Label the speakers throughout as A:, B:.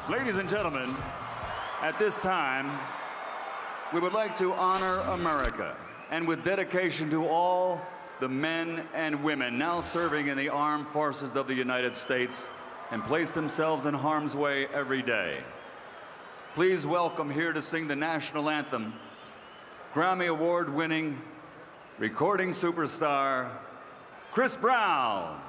A: Ladies and gentlemen, at this time, we would like to honor America, and with dedication to all the men and women now serving in the armed forces of the United States and place themselves in harm's way every day. Please welcome here to sing the national anthem, Grammy Award-winning recording superstar, Chris Brown.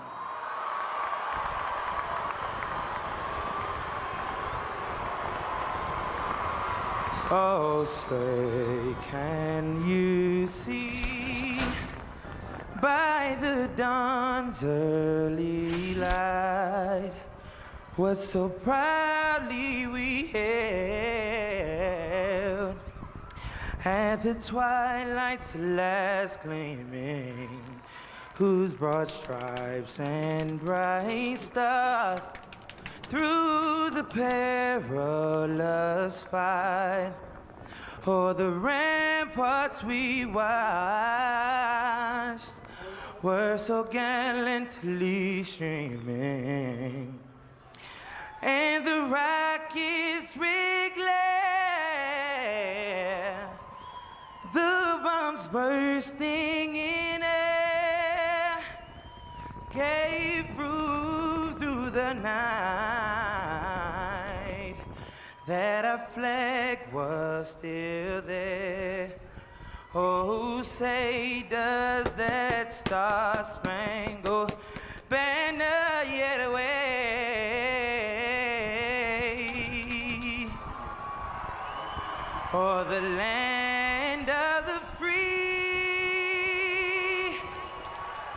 B: Oh, say, can you see by the dawn's early light what so proudly we hailed at the twilight's last gleaming, whose broad stripes and bright stars through the perilous fight o'er the ramparts we watched were so gallantly streaming, and the rockets red glare, the bombs bursting in air, gave proof through the night that our flag was still there. Oh, say, does that star-spangled banner yet wave o'er the land of the free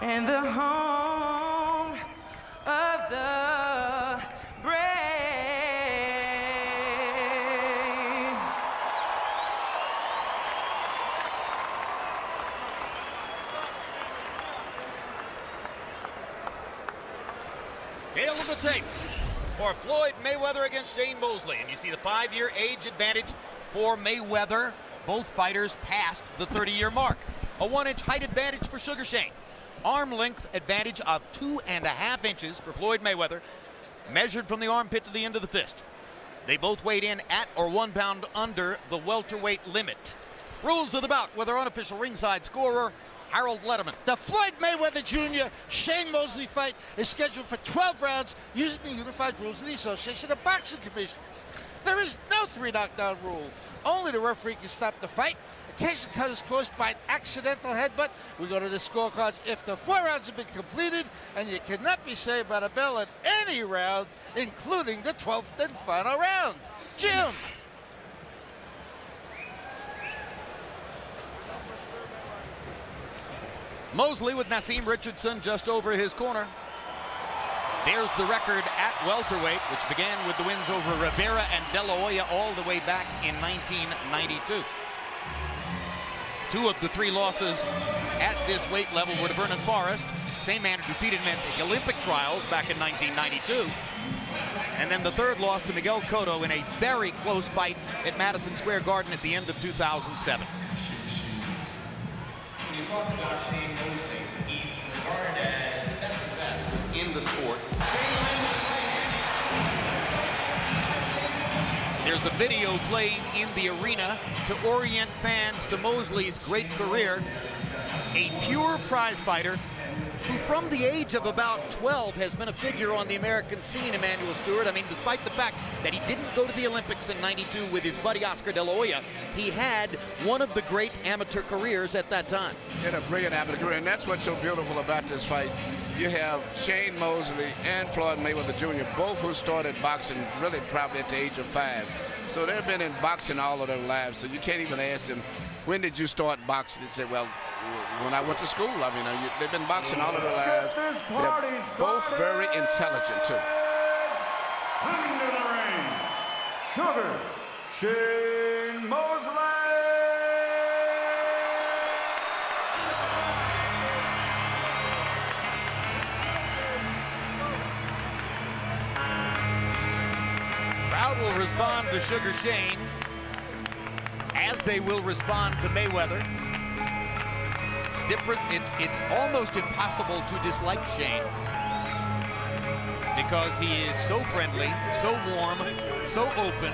B: and the home of the brave?
C: Tail of the tape for Floyd Mayweather against Shane Mosley. And you see the 5-year age advantage for Mayweather. Both fighters passed the 30-year mark. A 1-inch height advantage for Sugar Shane. Arm length advantage of 2.5 inches for Floyd Mayweather, measured from the armpit to the end of the fist. They both weighed in at or 1 pound under the welterweight limit. Rules of the bout with our unofficial ringside scorer, Harold Letterman.
D: The Floyd Mayweather Jr. Shane Mosley fight is scheduled for 12 rounds using the unified rules of the Association of Boxing Commissions. There is no 3 knockdown rule. Only the referee can stop the fight. In case the cut is caused by an accidental headbutt, we go to the scorecards if the 4 rounds have been completed, and you cannot be saved by the bell at any round, including the 12th and final round. Jim.
C: Mosley with Nassim Richardson just over his corner. There's the record at welterweight, which began with the wins over Rivera and De La Hoya all the way back in 1992. 2 of the 3 losses at this weight level were to Vernon Forrest, same man who defeated him at the Olympic trials back in 1992. And then the 3rd loss to Miguel Cotto in a very close fight at Madison Square Garden at the end of 2007.
E: When you talk about Shane Mosley, he's regarded as best of the best in the sport.
C: There's a video playing in the arena to orient fans to Mosley's great career. A pure prize fighter who from the age of about 12 has been a figure on the American scene, Emanuel Stewart. I mean, despite the fact that he didn't go to the Olympics in '92 with his buddy Oscar De La Hoya, he had one of the great amateur careers at that time.
F: He had a brilliant amateur career, and that's what's so beautiful about this fight. You have Shane Mosley and Floyd Mayweather Jr., both who started boxing really probably at the age of 5. So they've been in boxing all of their lives, so you can't even ask them, when did you start boxing? They say, well, when I went to school. I mean, they've been boxing all of their lives. They're both very intelligent, too.
A: Coming to the ring, Sugar Shane Mosley.
C: Crowd will respond to Sugar Shane as they will respond to Mayweather. It's different. It's almost impossible to dislike Shane because he is so friendly, so warm, so open.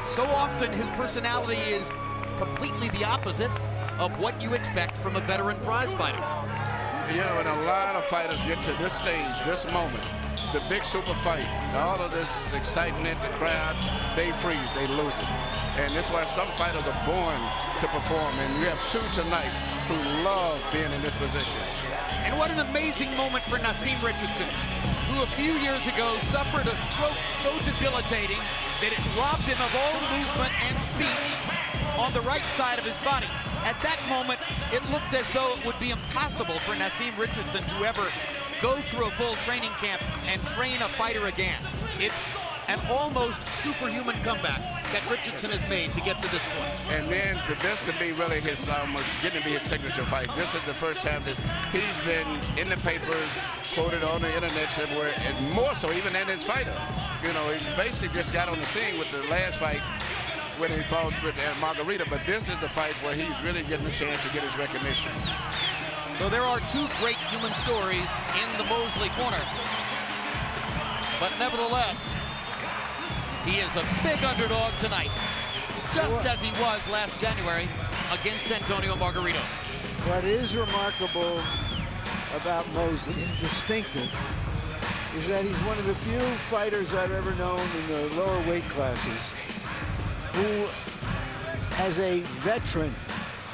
C: So often his personality is completely the opposite of what you expect from a veteran prize fighter.
F: You know, and a lot of fighters get to this stage, this moment, the big super fight, all of this excitement, the crowd, they freeze, they lose it. And that's why some fighters are born to perform, and we have two tonight who love being in this position.
C: And what an amazing moment for Naseem Richardson, who a few years ago suffered a stroke so debilitating that it robbed him of all movement and speed on the right side of his body. At that moment, it looked as though it would be impossible for Naseem Richardson to ever go through a full training camp and train a fighter again. It's an almost superhuman comeback that Richardson has made to get to this point.
F: And then for this to be really his, almost getting to be his signature fight. This is the first time that he's been in the papers, quoted on the internet somewhere, and more so even than his fighter. You know, he basically just got on the scene with the last fight when he fought with Margarita, but this is the fight where he's really getting a chance to get his recognition.
C: So there are two great human stories in the Mosley corner. But nevertheless, he is a big underdog tonight, just as he was last January against Antonio Margarito.
G: What is remarkable about Mosley, and distinctive, is that he's one of the few fighters I've ever known in the lower weight classes who, as a veteran,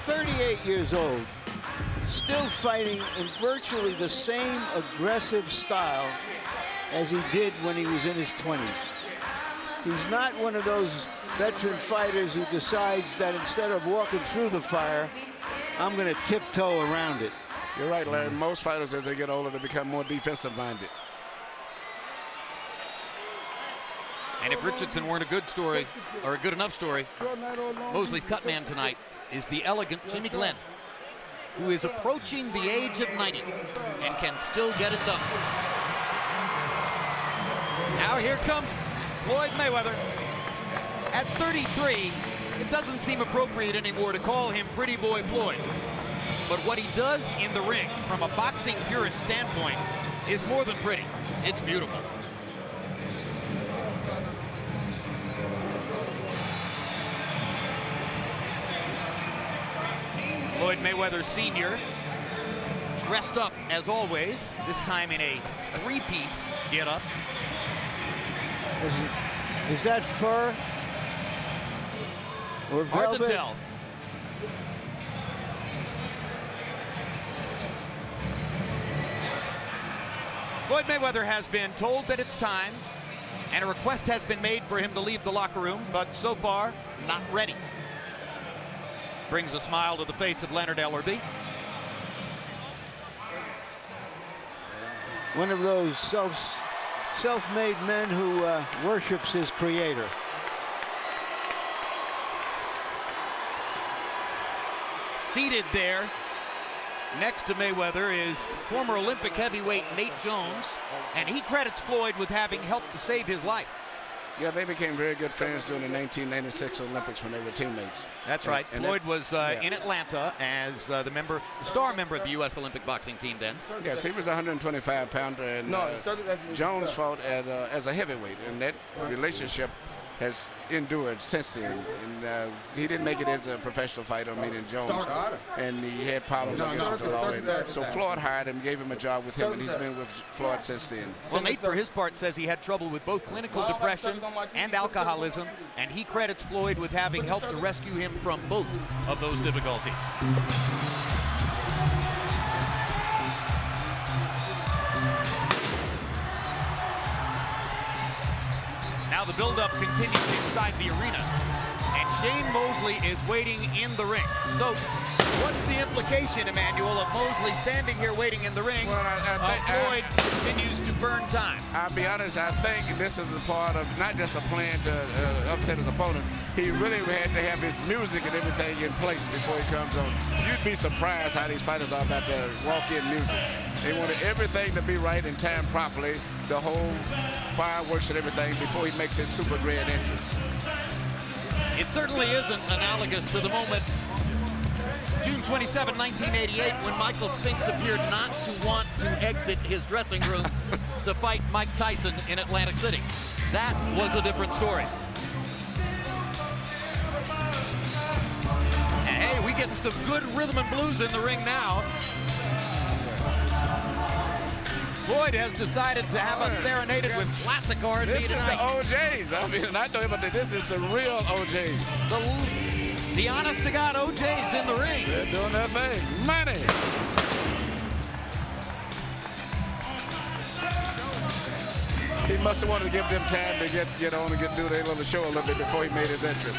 G: 38 years old, still fighting in virtually the same aggressive style as he did when he was in his 20s. He's not one of those veteran fighters who decides that instead of walking through the fire, I'm going to tiptoe around it.
F: You're right, Larry. Most fighters, as they get older, they become more defensive-minded.
C: And if Richardson weren't a good story, or a good enough story, Mosley's cut man tonight is the elegant Jimmy Glenn, who is approaching the age of 90 and can still get it done. Now here comes Floyd Mayweather. At 33, it doesn't seem appropriate anymore to call him Pretty Boy Floyd. But what he does in the ring, from a boxing purist standpoint, is more than pretty. It's beautiful. Floyd Mayweather Sr. dressed up as always, this time in a three-piece get-up.
G: Is that fur or velvet?
C: Hard to tell. Floyd Mayweather has been told that it's time, and a request has been made for him to leave the locker room, but so far, not ready. Brings a smile to the face of Leonard Ellerby.
G: One of those self-made men who worships his creator.
C: Seated there next to Mayweather is former Olympic heavyweight Nate Jones, and he credits Floyd with having helped to save his life.
F: Yeah, they became very good friends during the 1996 Olympics when they were teammates.
C: That's right. Floyd was in Atlanta as the star member of the U.S. Olympic boxing team then.
F: Yes, he was a 125-pounder, and Jones fought as a heavyweight, and that relationship has endured since then. And he didn't make it as a professional fighter, meaning Jones, and he had problems against him. So Floyd hired him, gave him a job with him, and he's been with Floyd since then.
C: Well, Nate, for his part, says he had trouble with both clinical depression and alcoholism, and he credits Floyd with having helped to rescue him from both of those difficulties. Now the build-up continues inside the arena, and Shane Mosley is waiting in the ring. So what's the implication, Emmanuel, of Mosley standing here waiting in the ring?
F: Well,
C: Floyd continues to burn time.
F: I'll be honest, I think this is a part of not just a plan to upset his opponent. He really had to have his music and everything in place before he comes on. You'd be surprised how these fighters are about to walk in music. They wanted everything to be right and timed properly, the whole fireworks and everything before he makes his super grand entrance.
C: It certainly isn't analogous to the moment June 27, 1988, when Michael Spinks appeared not to want to exit his dressing room to fight Mike Tyson in Atlantic City. That was a different story. And hey, we getting some good rhythm and blues in the ring now. Floyd has decided to have us serenaded with classic R&B
F: This is the
C: tonight.
F: OJs. I mean, I know him, but this is the real OJs.
C: The honest-to-God OJs in the ring.
F: They're doing their thing. Money. He must have wanted to give them time to get on and do their little show a little bit before he made his entrance.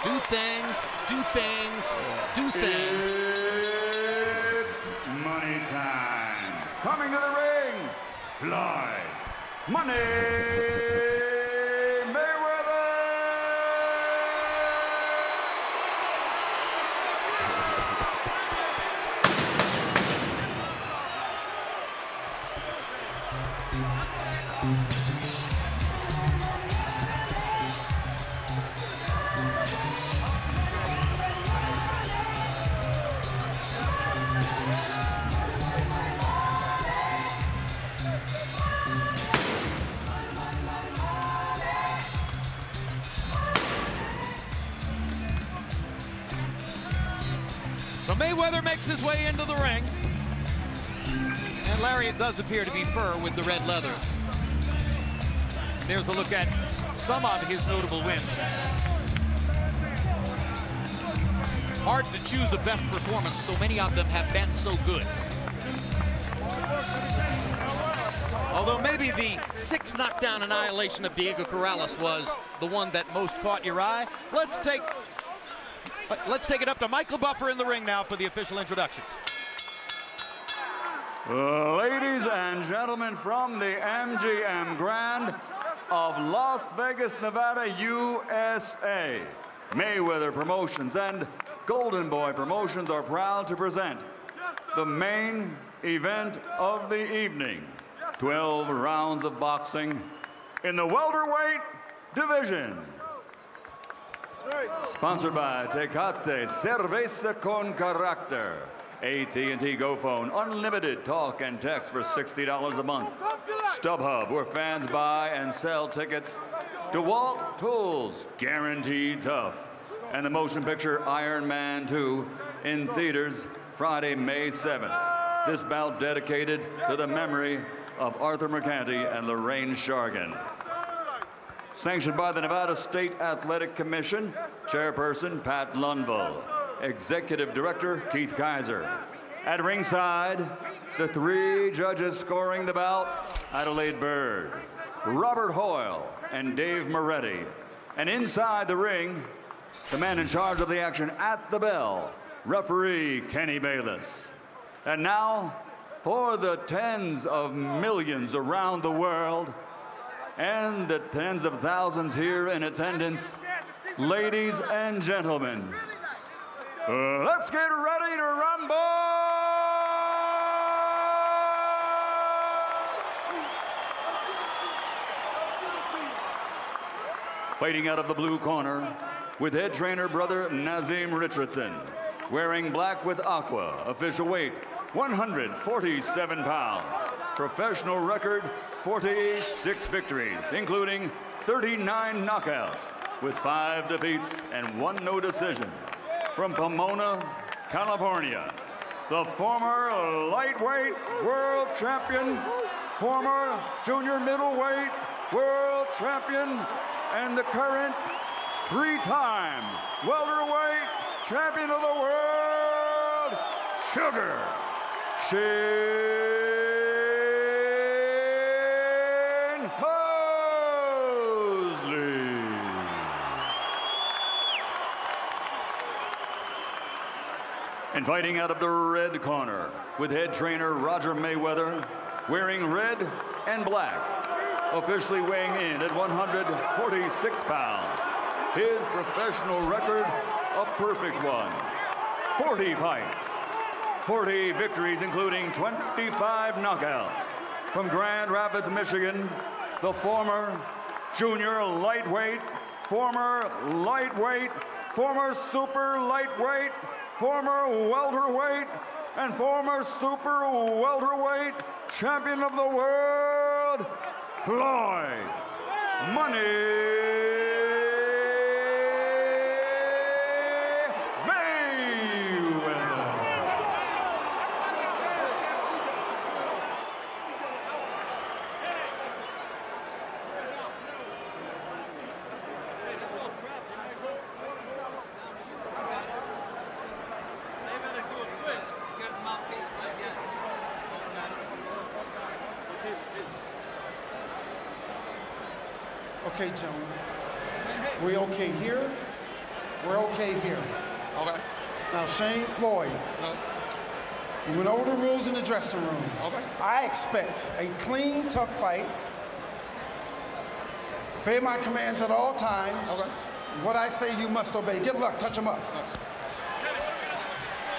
C: Do things, do things, do things.
A: It's money time. Coming to the ring, Floyd Money Mayweather.
C: So Mayweather makes his way into the ring. And Larry, it does appear to be fur with the red leather. There's a look at some of his notable wins. Hard to choose a best performance, so many of them have been so good. Although maybe the 6 knockdown annihilation of Diego Corrales was the one that most caught your eye. Let's take it up to Michael Buffer in the ring now for the official introductions.
A: Ladies and gentlemen, from the MGM Grand of Las Vegas, Nevada, USA, Mayweather Promotions and Golden Boy Promotions are proud to present the main event of the evening. 12 rounds of boxing in the welterweight division. Sponsored by Tecate Cerveza con Carácter. AT&T Go Phone, unlimited talk and text for $60 a month. StubHub, where fans buy and sell tickets. DeWalt Tools, guaranteed tough. And the motion picture Iron Man 2 in theaters Friday, May 7th. This bout dedicated to the memory of Arthur Mercanti and Lorraine Shargan. Sanctioned by the Nevada State Athletic Commission, Chairperson Pat Lundvall, Executive Director Keith Kaiser. At ringside, the 3 judges scoring the bout, Adelaide Bird, Robert Hoyle, and Dave Moretti. And inside the ring, the man in charge of the action at the bell, referee Kenny Bayless. And now, for the tens of millions around the world, and the tens of thousands here in attendance, ladies and gentlemen, let's get ready to rumble! Fighting out of the blue corner, with head trainer brother Nazim Richardson, wearing black with aqua, official weight 147 pounds, professional record 46 victories, including 39 knockouts, with 5 defeats and 1 no decision. From Pomona, California, the former lightweight world champion, former junior middleweight world champion, and the current 3-time welterweight champion of the world, Sugar Shane Mosley. And fighting out of the red corner, with head trainer Roger Mayweather, wearing red and black, officially weighing in at 146 pounds. His professional record, a perfect one. 40 fights, 40 victories, including 25 knockouts. From Grand Rapids, Michigan, the former junior lightweight, former lightweight, former super lightweight, former welterweight, and former super welterweight champion of the world, Floyd Mayweather.
H: Okay, gentlemen. We're okay here. We're okay here.
I: Okay.
H: Now, Shane, Floyd, we went over the rules in the dressing room.
I: Okay.
H: I expect a clean, tough fight. Obey my commands at all times.
I: Okay.
H: What I say, you must obey. Good luck. Touch him up.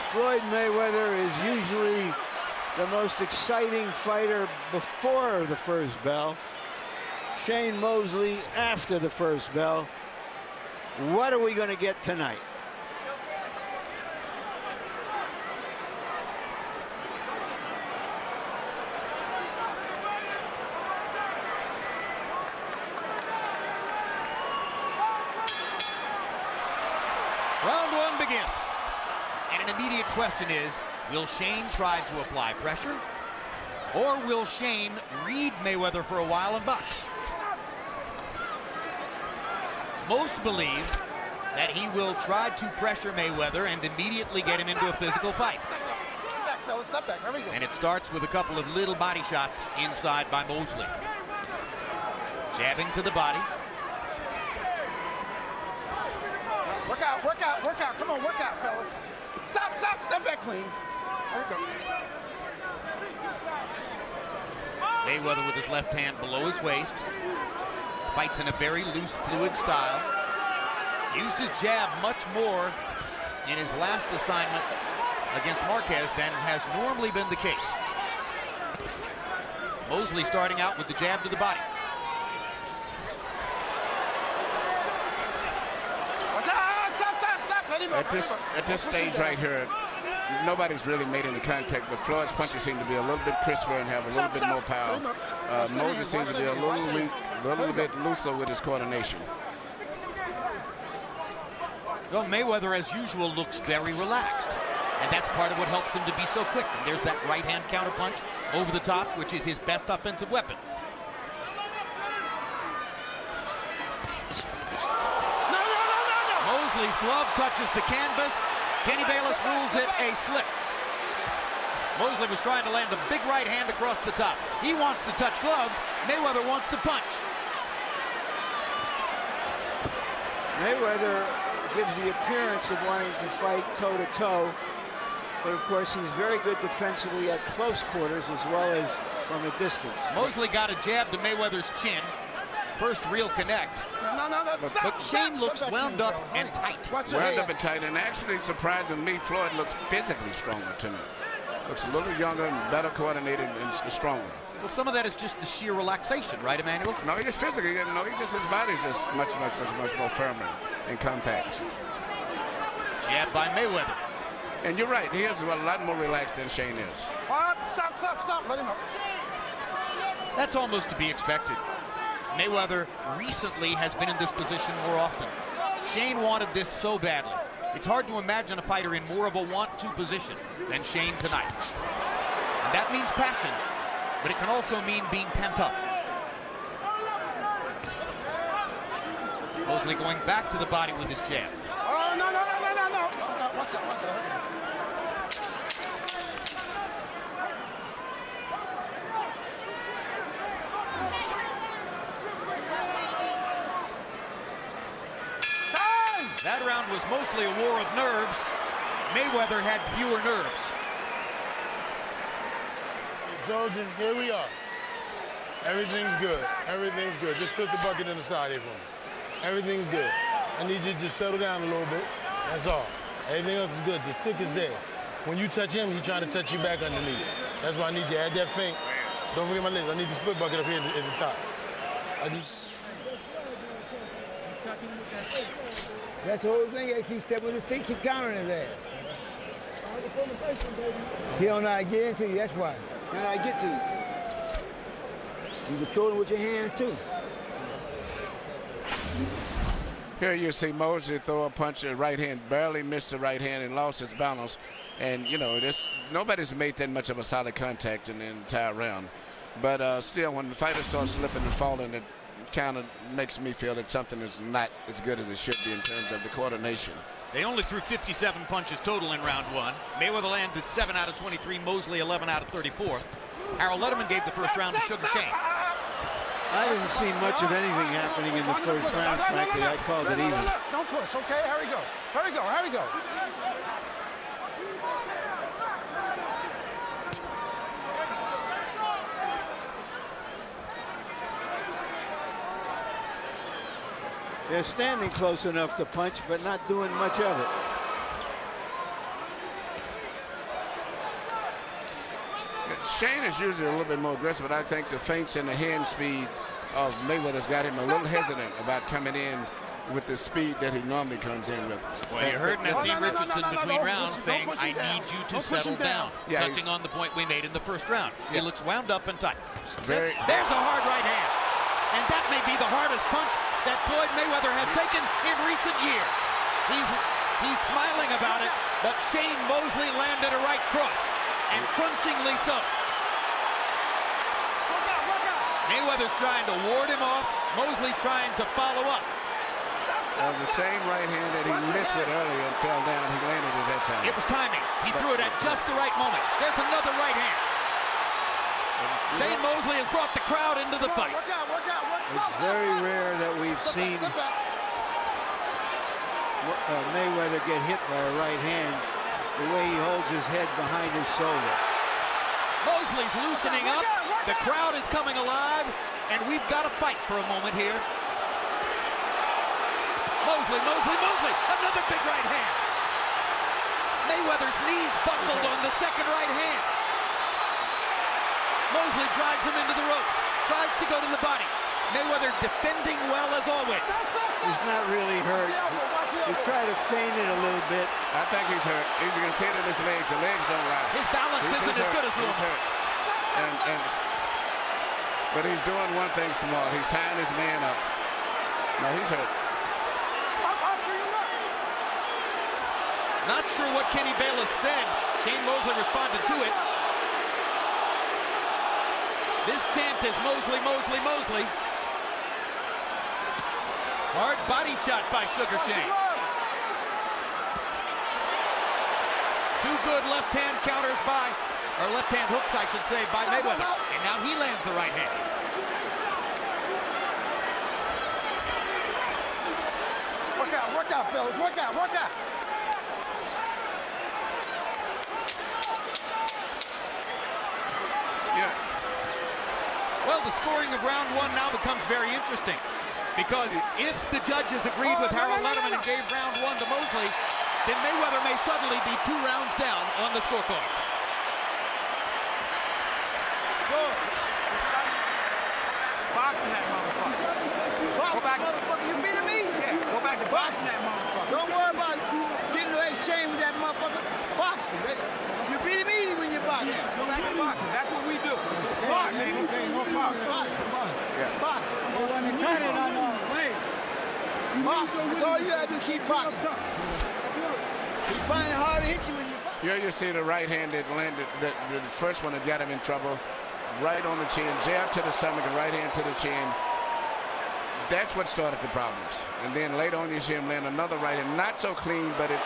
G: Floyd Mayweather is usually the most exciting fighter before the first bell. Shane Mosley after the first bell. What are we going to get tonight?
C: Round one begins. And an immediate question is, will Shane try to apply pressure? Or will Shane read Mayweather for a while and box? Most believe that he will try to pressure Mayweather and immediately get him into a physical fight.
D: Step back, fellas, step back. Here we go.
C: And it starts with a couple of little body shots inside by Mosley. Jabbing to the body.
H: Work out, work out, work out. Come on, work out, fellas. Stop, stop, step back clean. There we go.
C: Mayweather with his left hand below his waist. Fights in a very loose, fluid style. Used his jab much more in his last assignment against Marquez than has normally been the case. Mosley starting out with the jab to the body.
D: Stop. Let him up.
F: At this stage right here, nobody's really made any contact, but Floyd's punches seem to be a little bit crisper and have a little bit more power. Moses seems to be a little weak, a little bit looser with his coordination.
C: Well, Mayweather, as usual, looks very relaxed. And that's part of what helps him to be so quick. And there's that right-hand counterpunch over the top, which is his best offensive weapon. Mosley's glove touches the canvas. Kenny Bayless rules it a slip. Mosley was trying to land a big right hand across the top. He wants to touch gloves. Mayweather wants to punch.
G: Mayweather gives the appearance of wanting to fight toe-to-toe, but of course he's very good defensively at close quarters as well as from a distance.
C: Mosley got a jab to Mayweather's chin. First real connect. But Shane looks wound up and tight.
F: Wound up and tight, and actually, surprising me, Floyd looks physically stronger to me. Looks a little younger and better coordinated and stronger.
C: Well, some of that is just the sheer relaxation, right, Emmanuel?
F: No, he just physically, his body's just much more firmer and compact.
C: Jab by Mayweather.
F: And you're right, he is a lot more relaxed than Shane is.
H: Stop. Let him up.
C: That's almost to be expected. Mayweather recently has been in this position more often. Shane wanted this so badly. It's hard to imagine a fighter in more of a want-to position than Shane tonight. And that means passion, but it can also mean being pent up. Mosley going back to the body with his jab.
H: Oh, no. Watch out.
C: That round was mostly a war of nerves. Mayweather had fewer nerves.
J: Soldiers, here we are. Everything's good. Just put the bucket in the side here for me. Everything's good. I need you to just settle down a little bit. That's all. Everything else is good. The stick is there. When you touch him, he's trying to touch you back underneath. That's why I need you. Add that feint. Don't forget my legs. I need the split bucket up here at the top.
K: That's the whole thing. You keep stepping with his stick, keep countering his ass.
I: He don't know how to get into you, that's why. He don't know how to get to you. You control him with your hands, too.
F: Here you see Mosley throw a punch at right hand, barely missed the right hand and lost his balance. And, you know, nobody's made that much of a solid contact in the entire round. But still, when the fighter starts slipping and falling, it kind of makes me feel that something is not as good as it should be in terms of the coordination.
C: They only threw 57 punches total in round one. Mayweather landed 7 out of 23, Mosley 11 out of 34. Harold Letterman gave the first round to Sugar Shane.
G: I didn't see much of anything happening in the first round, frankly. I called it even.
H: Don't push, okay? Here we go. Here we go, here we go.
G: They're standing close enough to punch, but not doing much of it.
F: Shane is usually a little bit more aggressive, but I think the feints and the hand speed of Mayweather's got him a little hesitant about coming in with the speed that he normally comes in with.
C: Well, you heard Naseem Richardson between rounds saying, I need you to settle down,
F: yeah,
C: touching on the point we made in the first round.
F: Yeah.
C: He looks wound up and tight.
F: There's
C: a hard right hand. And that may be the hardest punch that Floyd Mayweather has taken in recent years. He's smiling about it, but Shane Mosley landed a right cross, and crunchingly so. Mayweather's trying to ward him off. Mosley's trying to follow up.
F: the same right hand that he missed with earlier and fell down, he landed at that time.
C: It was timing. He threw it at just the right moment. There's another right hand. Shane Mosley has brought the crowd into the fight.
G: It's very rare that we've seen Mayweather get hit by a right hand the way he holds his head behind his shoulder.
C: Mosley's loosening up. The crowd is coming alive, and we've got a fight for a moment here. Mosley, another big right hand. Mayweather's knees buckled on the second right hand. Mosley drives him into the ropes, tries to go to the body. Mayweather defending well as always.
G: He's not really hurt. He tried to feint it a little bit.
F: I think he's hurt. He's going to hit in his legs. The legs don't lie.
C: His balance isn't as good as normal.
F: He's hurt. But he's doing one thing smart. He's tying his man up. No, he's hurt.
C: Not sure what Kenny Bayless said. Shane Mosley responded to it. This chant is Mosley, Mosley, Mosley. Hard body shot by Sugar Shane. Two good left-hand counters by, or left-hand hooks, I should say, by Mayweather. And now he lands the right hand.
H: Work out, fellas. Work out.
F: Yeah.
C: Well, the scoring of round one now becomes very interesting, because if the judges agreed with Harold Letterman and gave round one to Mosley, then Mayweather may suddenly be 2 rounds down on the scorecard.
H: Boxing that motherfucker. Go back. You beating me? Yeah. Go back to boxing that motherfucker. Don't worry about getting no exchange with that motherfucker. Boxing. You beat him easy when you're boxing. Go back to boxing. That's what we do. Boxing. Boxing. Well, when you cut it on the way. Boxing. That's all you have to keep boxing. You find it hard to hit you when you box.
F: Here you see the right hand that landed, the first one that got him in trouble. Right on the chin, jab to the stomach and right hand to the chin. That's what started the problems. And then later on you see him land another right hand, not so clean, but it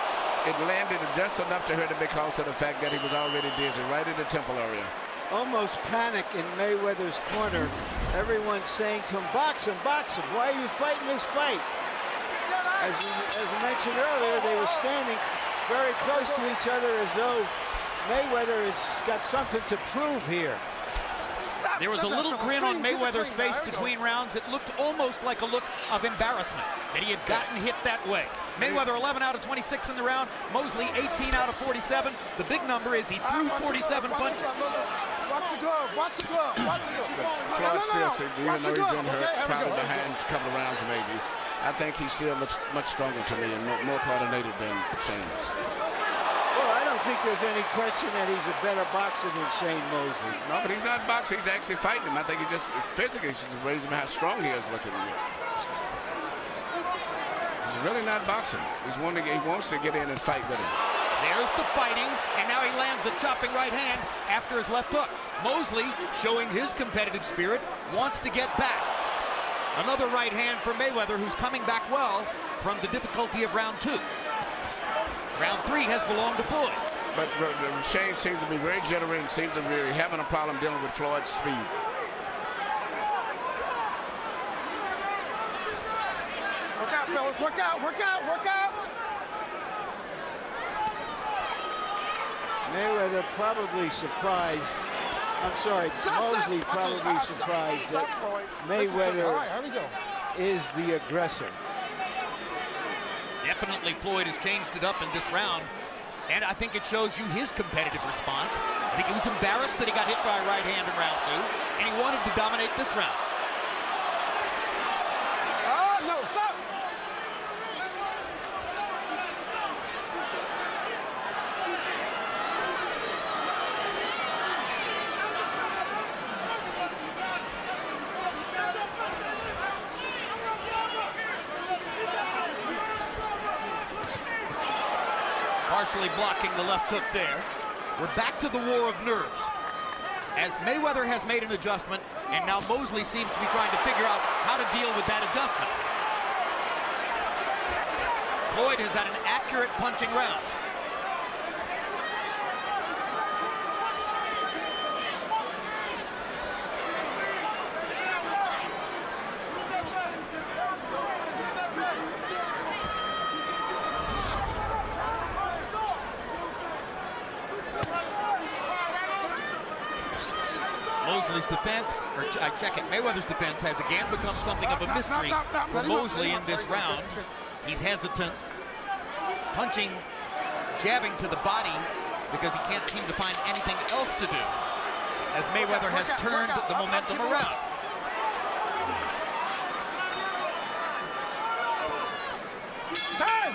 F: landed just enough to hurt him because of the fact that he was already dizzy, right in the temple area.
G: Almost panic in Mayweather's corner. Everyone's saying to him, box him, box him. Why are you fighting this fight? As we mentioned earlier, they were standing very close to each other as though Mayweather has got something to prove here.
C: There was a little grin on Mayweather's face between rounds. It looked almost like a look of embarrassment that he had gotten hit that way. Mayweather 11 out of 26 in the round. Mosley 18 out of 47. The big number is he threw 47 punches.
H: Watch the glove.
F: Floyd still said, even though he's been hurt, probably behind a couple of rounds maybe, I think he still looks much stronger to me and more coordinated than Shane.
G: Well, I don't don't think there's any question that he's a better boxer than Shane Mosley.
F: No, but he's not boxing. He's actually fighting him. I think he just physically should raise him how strong he is looking. He's really not boxing. He wants to get in and fight with him.
C: There's the fighting, and now he lands a chopping right hand after his left hook. Mosley, showing his competitive spirit, wants to get back. Another right hand for Mayweather, who's coming back well from the difficulty of round 2. Round 3 has belonged to Floyd.
F: But Shane seems to be very generous and seems to be having a problem dealing with Floyd's speed.
H: Work out, fellas. Work out, work out, work out.
G: Mayweather probably surprised. I'm sorry, Mosley probably surprised that Mayweather is the aggressor.
C: Definitely Floyd has changed it up in this round, and I think it shows you his competitive response. I think he was embarrassed that he got hit by a right hand in round 2, and he wanted to dominate this round.
H: No, stop.
C: Partially blocking the left hook there. We're back to the war of nerves, as Mayweather has made an adjustment, and now Mosley seems to be trying to figure out how to deal with that adjustment. Floyd has had an accurate punching round. Mosley's defense, or I check it, Mayweather's defense has again become something of a mystery for Mosley in this round. He's hesitant, punching, jabbing to the body because he can't seem to find anything else to do, as Mayweather has turned the momentum around.
H: Time!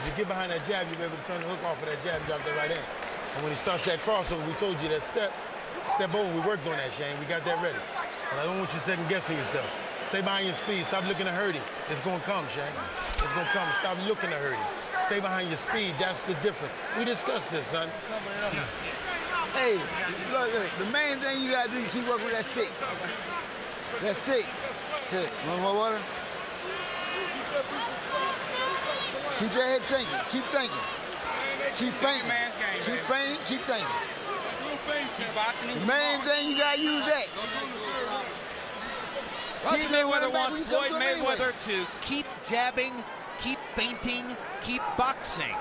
J: If you get behind that jab, you'll be able to turn the hook off of that jab, drop that right hand. And when he starts that crossover, we told you that step over, we worked on that, Shane. We got that ready. But I don't want you second guessing yourself. Stay behind your speed. Stop looking to hurt him. It's going to come, Shane. It's going to come. Stop looking to hurt him. Stay behind your speed. That's the difference. We discussed this, son.
I: Hey, look, the main thing you gotta do is keep working with that stick. That stick. Hey, want more water? Keep your head thinking. Keep thinking. Keep fainting. Keep fainting. Keep thinking. The main thing you gotta use that.
C: Roger Mayweather wants Floyd Mayweather to keep jabbing, keep feinting, keep boxing.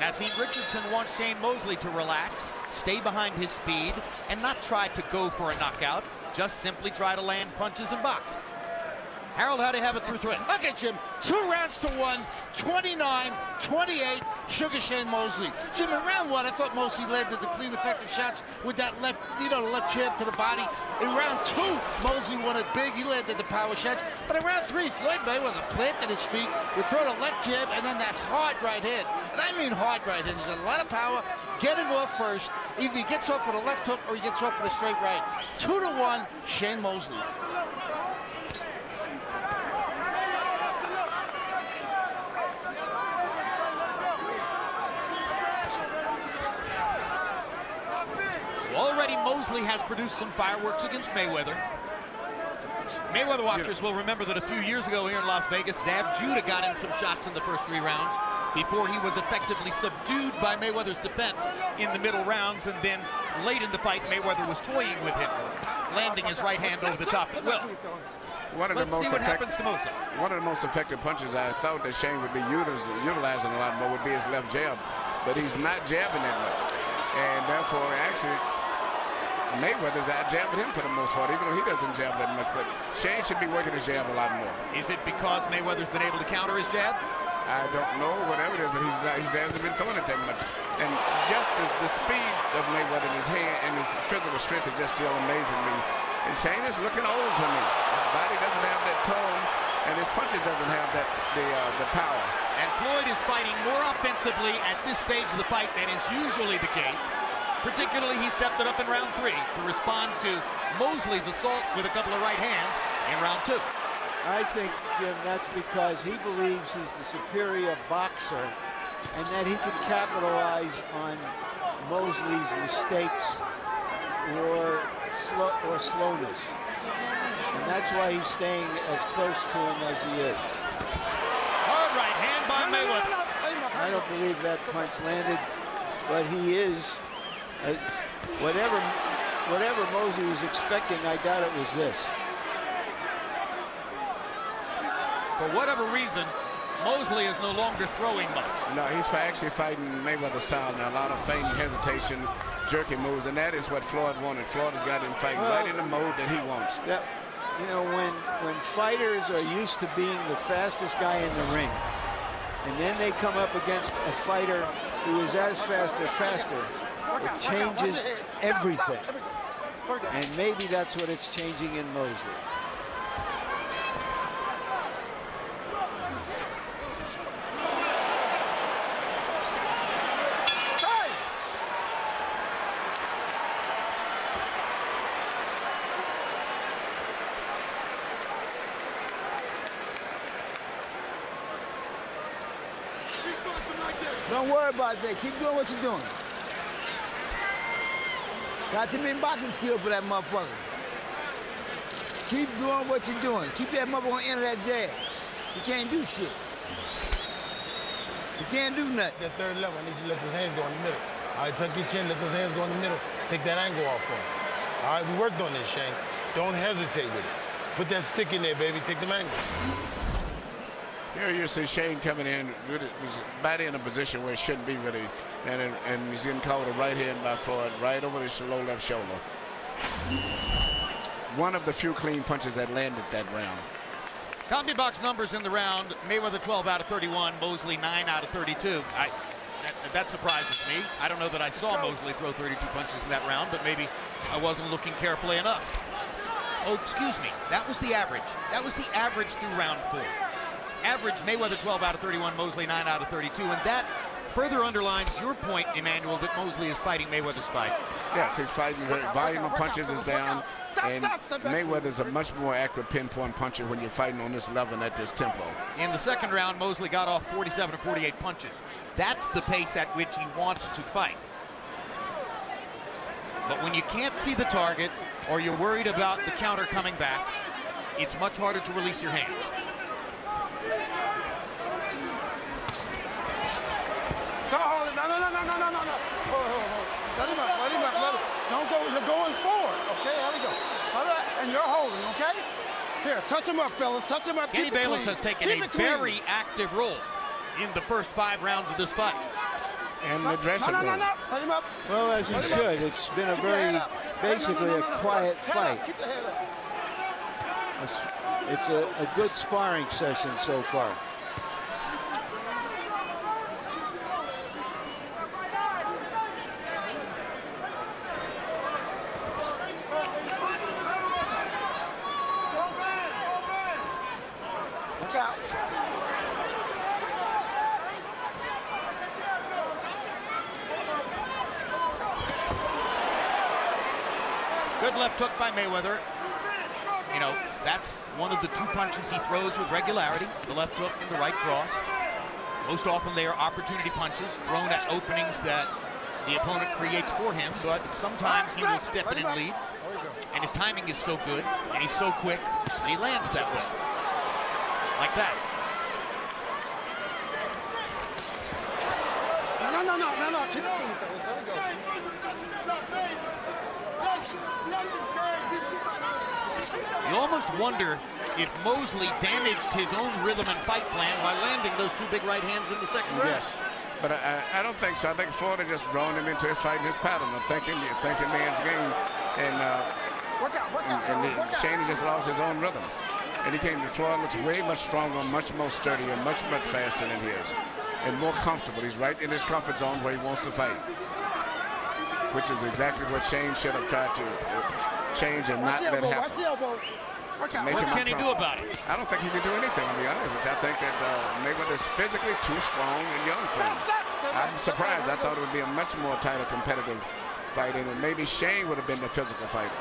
C: Naseem Richardson wants Shane Mosley to relax, stay behind his speed, and not try to go for a knockout, just simply try to land punches and box. Harold, how do you have it through 3?
D: Okay, Jim, 2 rounds to 1, 29-28, Sugar Shane Mosley. Jim, in round 1, I thought Mosley landed the clean, effective shots with that left, the left jab to the body. In round 2, Mosley won it big. He landed the power shots. But in round 3, Floyd Mayweather planted his feet, would throw the left jab, and then that hard right hand. And I mean hard right hand. He's got a lot of power, getting off first. Either he gets off with a left hook or he gets off with a straight right. 2-1, Shane Mosley.
C: Already Mosley has produced some fireworks against Mayweather. Mayweather watchers will remember that a few years ago here in Las Vegas, Zab Judah got in some shots in the first 3 rounds before he was effectively subdued by Mayweather's defense in the middle rounds, and then late in the fight, Mayweather was toying with him, landing his right hand over the top at will. Let's see what happens to Mosley.
F: One of the most effective punches I thought that Shane would be utilizing a lot more would be his left jab, but he's not jabbing that much. And therefore, actually, Mayweather's out-jabbing him for the most part, even though he doesn't jab that much. But Shane should be working his jab a lot more.
C: Is it because Mayweather's been able to counter his jab?
F: I don't know, whatever it is, but he hasn't been throwing it that much. And just the speed of Mayweather in his hand and his physical strength is just still amazing me. And Shane is looking old to me. His body doesn't have that tone, and his punches doesn't have the power.
C: And Floyd is fighting more offensively at this stage of the fight than is usually the case. Particularly, he stepped it up in round 3 to respond to Mosley's assault with a couple of right hands in round 2.
G: I think, Jim, that's because he believes he's the superior boxer and that he can capitalize on Mosley's mistakes or slowness. And that's why he's staying as close to him as he is.
C: Hard right hand by Mayweather.
G: I don't believe that punch landed, but he is, whatever Mosley was expecting, I doubt it was this.
C: For whatever reason, Mosley is no longer throwing much.
F: No, he's actually fighting Mayweather style now. A lot of feint, hesitation, jerky moves, and that is what Floyd wanted. Floyd has got him fighting right in the mode that he wants.
G: Yeah, you know, when fighters are used to being the fastest guy in the ring, and then they come up against a fighter who is as fast or faster, it changes everything. And maybe that's what it's changing in Mosley.
I: Don't worry about that. Keep doing what you're doing. Got too many boxing skills for that motherfucker. Keep doing what you're doing. Keep that motherfucker on the end of that jab. You can't do shit. You can't do nothing.
J: That third level, I need you to let those hands go in the middle. All right, tuck your chin, let those hands go in the middle. Take that angle off for him. All right, we worked on this, Shane. Don't hesitate with it. Put that stick in there, baby. Take them angles.
F: Here you see Shane coming in with his body in a position where it shouldn't be really, and he's getting caught with a right hand by Floyd right over his low left shoulder. One of the few clean punches that landed that round.
C: CompuBox numbers in the round: Mayweather 12 out of 31, Mosley 9 out of 32. That surprises me. I don't know that I saw Mosley throw 32 punches in that round, but maybe I wasn't looking carefully enough. Oh, excuse me. That was the average. That was the average through round 4. Average Mayweather 12 out of 31, Mosley 9 out of 32, and that further underlines your point, Emmanuel, that Mosley is fighting Mayweather's fight.
F: Yes, he's fighting. The volume of punches is down, and Mayweather's a much more accurate pinpoint puncher when you're fighting on this level and at this tempo.
C: In the second round, Mosley got off 47 to 48 punches. That's the pace at which he wants to fight. But when you can't see the target, or you're worried about the counter coming back, it's much harder to release your hands.
H: Don't hold it. No. Hold. Let him up. Don't go. You're going forward. Okay, there we go. And you're holding, okay? Here, touch him up, fellas. Touch him up.
C: Kenny Bayless has taken a very active role in the first 5 rounds of this fight.
F: And the dressing room.
H: No. Let him up.
G: Well, as he should. It's been a very, basically a quiet fight.
H: Keep the head up.
G: It's a good sparring session so far.
H: Look out.
C: Good left hook by Mayweather. You know, that's one of the 2 punches he throws with regularity, the left hook and the right cross. Most often they are opportunity punches thrown at openings that the opponent creates for him, but sometimes he will step in and lead. And his timing is so good, and he's so quick, and he lands that way. Like that.
H: No. Keep it clean, fellas. There we go.
C: You almost wonder if Mosley damaged his own rhythm and fight plan by landing those 2 big right hands in the second round.
F: Yes, but I don't think so. I think Floyd had just drawn him into fighting his pattern of thinking man's game, and
H: Work out.
F: Shane just lost his own rhythm. And he came to Floyd, looks way much stronger, much more sturdy, and much faster than his. And more comfortable. He's right in his comfort zone where he wants to fight. Which is exactly what Shane should have tried to change and not let happen.
H: Watch the elbow.
C: What can he do about it?
F: I don't think he can do anything, to be honest. I think that Mayweather's physically too strong and young for him. I'm surprised. I thought it would be a much more tighter competitive fight, and maybe Shane would have been the physical fighter.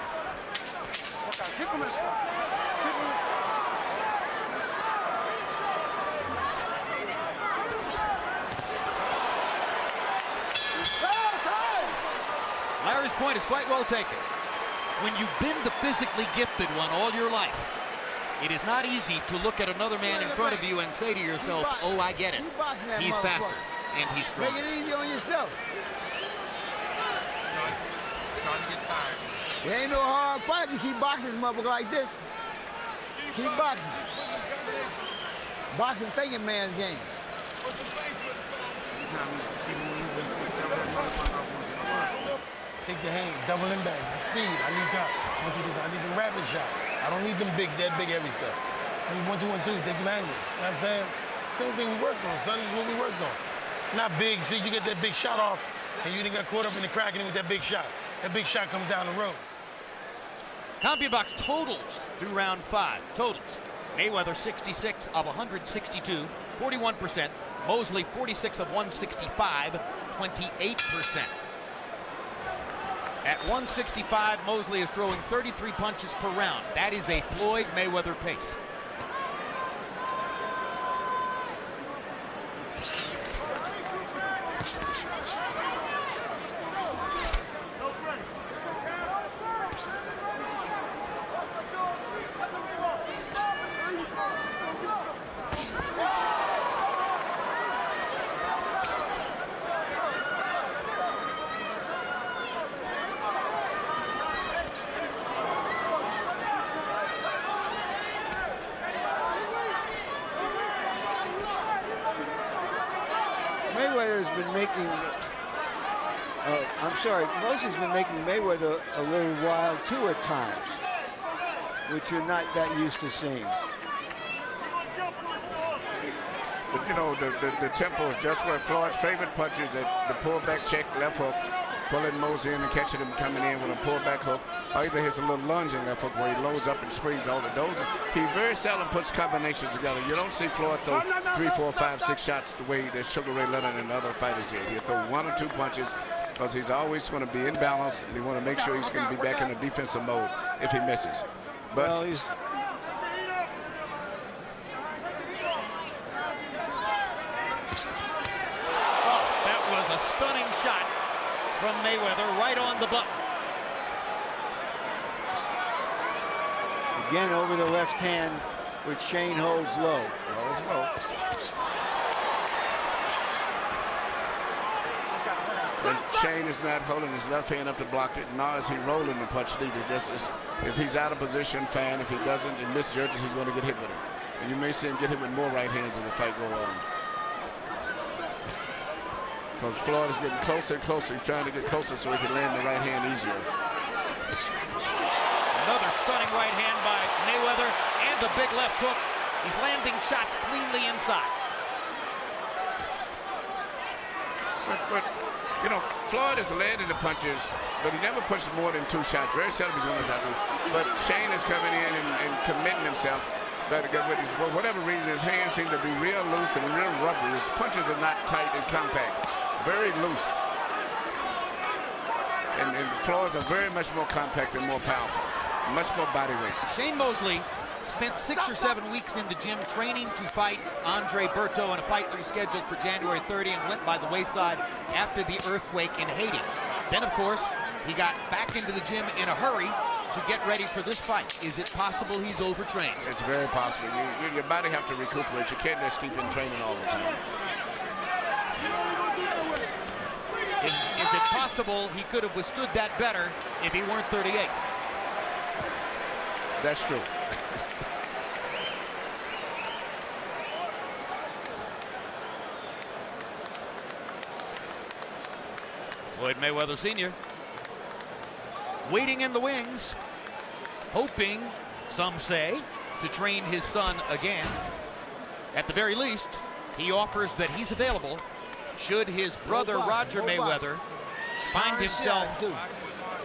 C: Larry's point is quite well taken. When you've been the physically gifted one all your life, it is not easy to look at another man in front of you and say to yourself, oh, I get it. He's faster and he's stronger.
H: Make it easy on yourself.
J: Starting to get tired.
H: There ain't no hard fight if you keep boxing this motherfucker like this. Keep boxing. Boxing thinking man's game.
J: Take the hand, double him back, speed. I need that. I need them rapid shots. I don't need them big, that big heavy stuff. I need 1, 2, 1, 2, take them angles. You know what I'm saying? Same thing we worked on, son. This is what we worked on. Not big, see, you get that big shot off, and you didn't get caught up in the cracking with that big shot. That big shot comes down the road.
C: CompuBox totals through round 5. Totals. Mayweather 66 of 162, 41%. Mosley 46 of 165, 28%. At 165, Mosley is throwing 33 punches per round. That is a Floyd Mayweather pace.
G: Mayweather's been making, Mosley's been making Mayweather a little wild too at times, which you're not that used to seeing.
F: But you know, the tempo is just where Floyd's favorite punches at the pullback check, left hook, pulling Mosley in and catching him coming in with a pullback hook, or either hits a little lunging left hook where he loads up and springs all the those. He very seldom puts combinations together. You don't see Floyd throw 3, 4, 5, 6 shots the way that Sugar Ray Leonard and other fighters did. He'll throw 1 or 2 punches because he's always going to be in balance and he want to make sure he's going to be back in the defensive mode if he misses. But
G: well, he's
C: That was a stunning shot from Mayweather right on the button.
G: again over the left hand, which Shane holds low.
F: Holds low. And Shane is not holding his left hand up to block it, nor is he rolling the punch either. Just as if he's out of position, fine. If he doesn't and misjudges, he's going to get hit with it. And you may see him get hit with more right hands as the fight goes on. Because Floyd is getting closer and closer. He's trying to get closer so he can land the right hand easier.
C: Another stunning right hand by Mayweather and the big left hook. He's landing shots cleanly inside.
F: But you know, Floyd has landed the punches, but he never pushed more than 2 shots. Very seldom he's going to try to. But Shane is coming in and committing himself. But for whatever reason, his hands seem to be real loose and real rubbery. His punches are not tight and compact. Very loose. And Floyd's are very much more compact and more powerful. Much more body weight.
C: Shane Mosley spent 6 or 7 weeks in the gym training to fight Andre Berto in a fight that was scheduled for January 30 and went by the wayside after the earthquake in Haiti. Then, of course, he got back into the gym in a hurry to get ready for this fight. Is it possible he's overtrained?
F: It's very possible. Your body have to recuperate. You can't just keep in training all the time.
C: Is it possible he could have withstood that better if he weren't 38?
F: That's true.
C: Floyd Mayweather Sr. waiting in the wings, hoping, some say, to train his son again. At the very least, he offers that he's available should his brother Roger Mayweather find himself,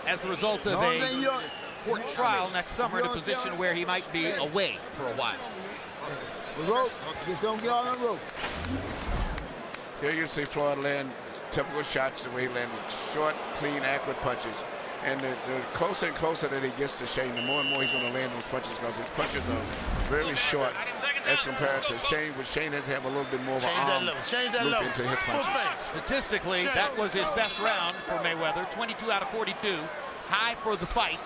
C: as the result of a court trial next summer, in a position where he might be away for a while.
I: The rope, just don't get on the rope.
F: Here you see Floyd land typical shots, the way he lands short, clean, accurate punches. And the closer and closer that he gets to Shane, the more and more he's going to land those punches, because his punches are really short as compared to Shane, which Shane has to have a little bit more of an arm loop into his punches.
C: Statistically, that was his best round for Mayweather, 22 out of 42, high for the fight.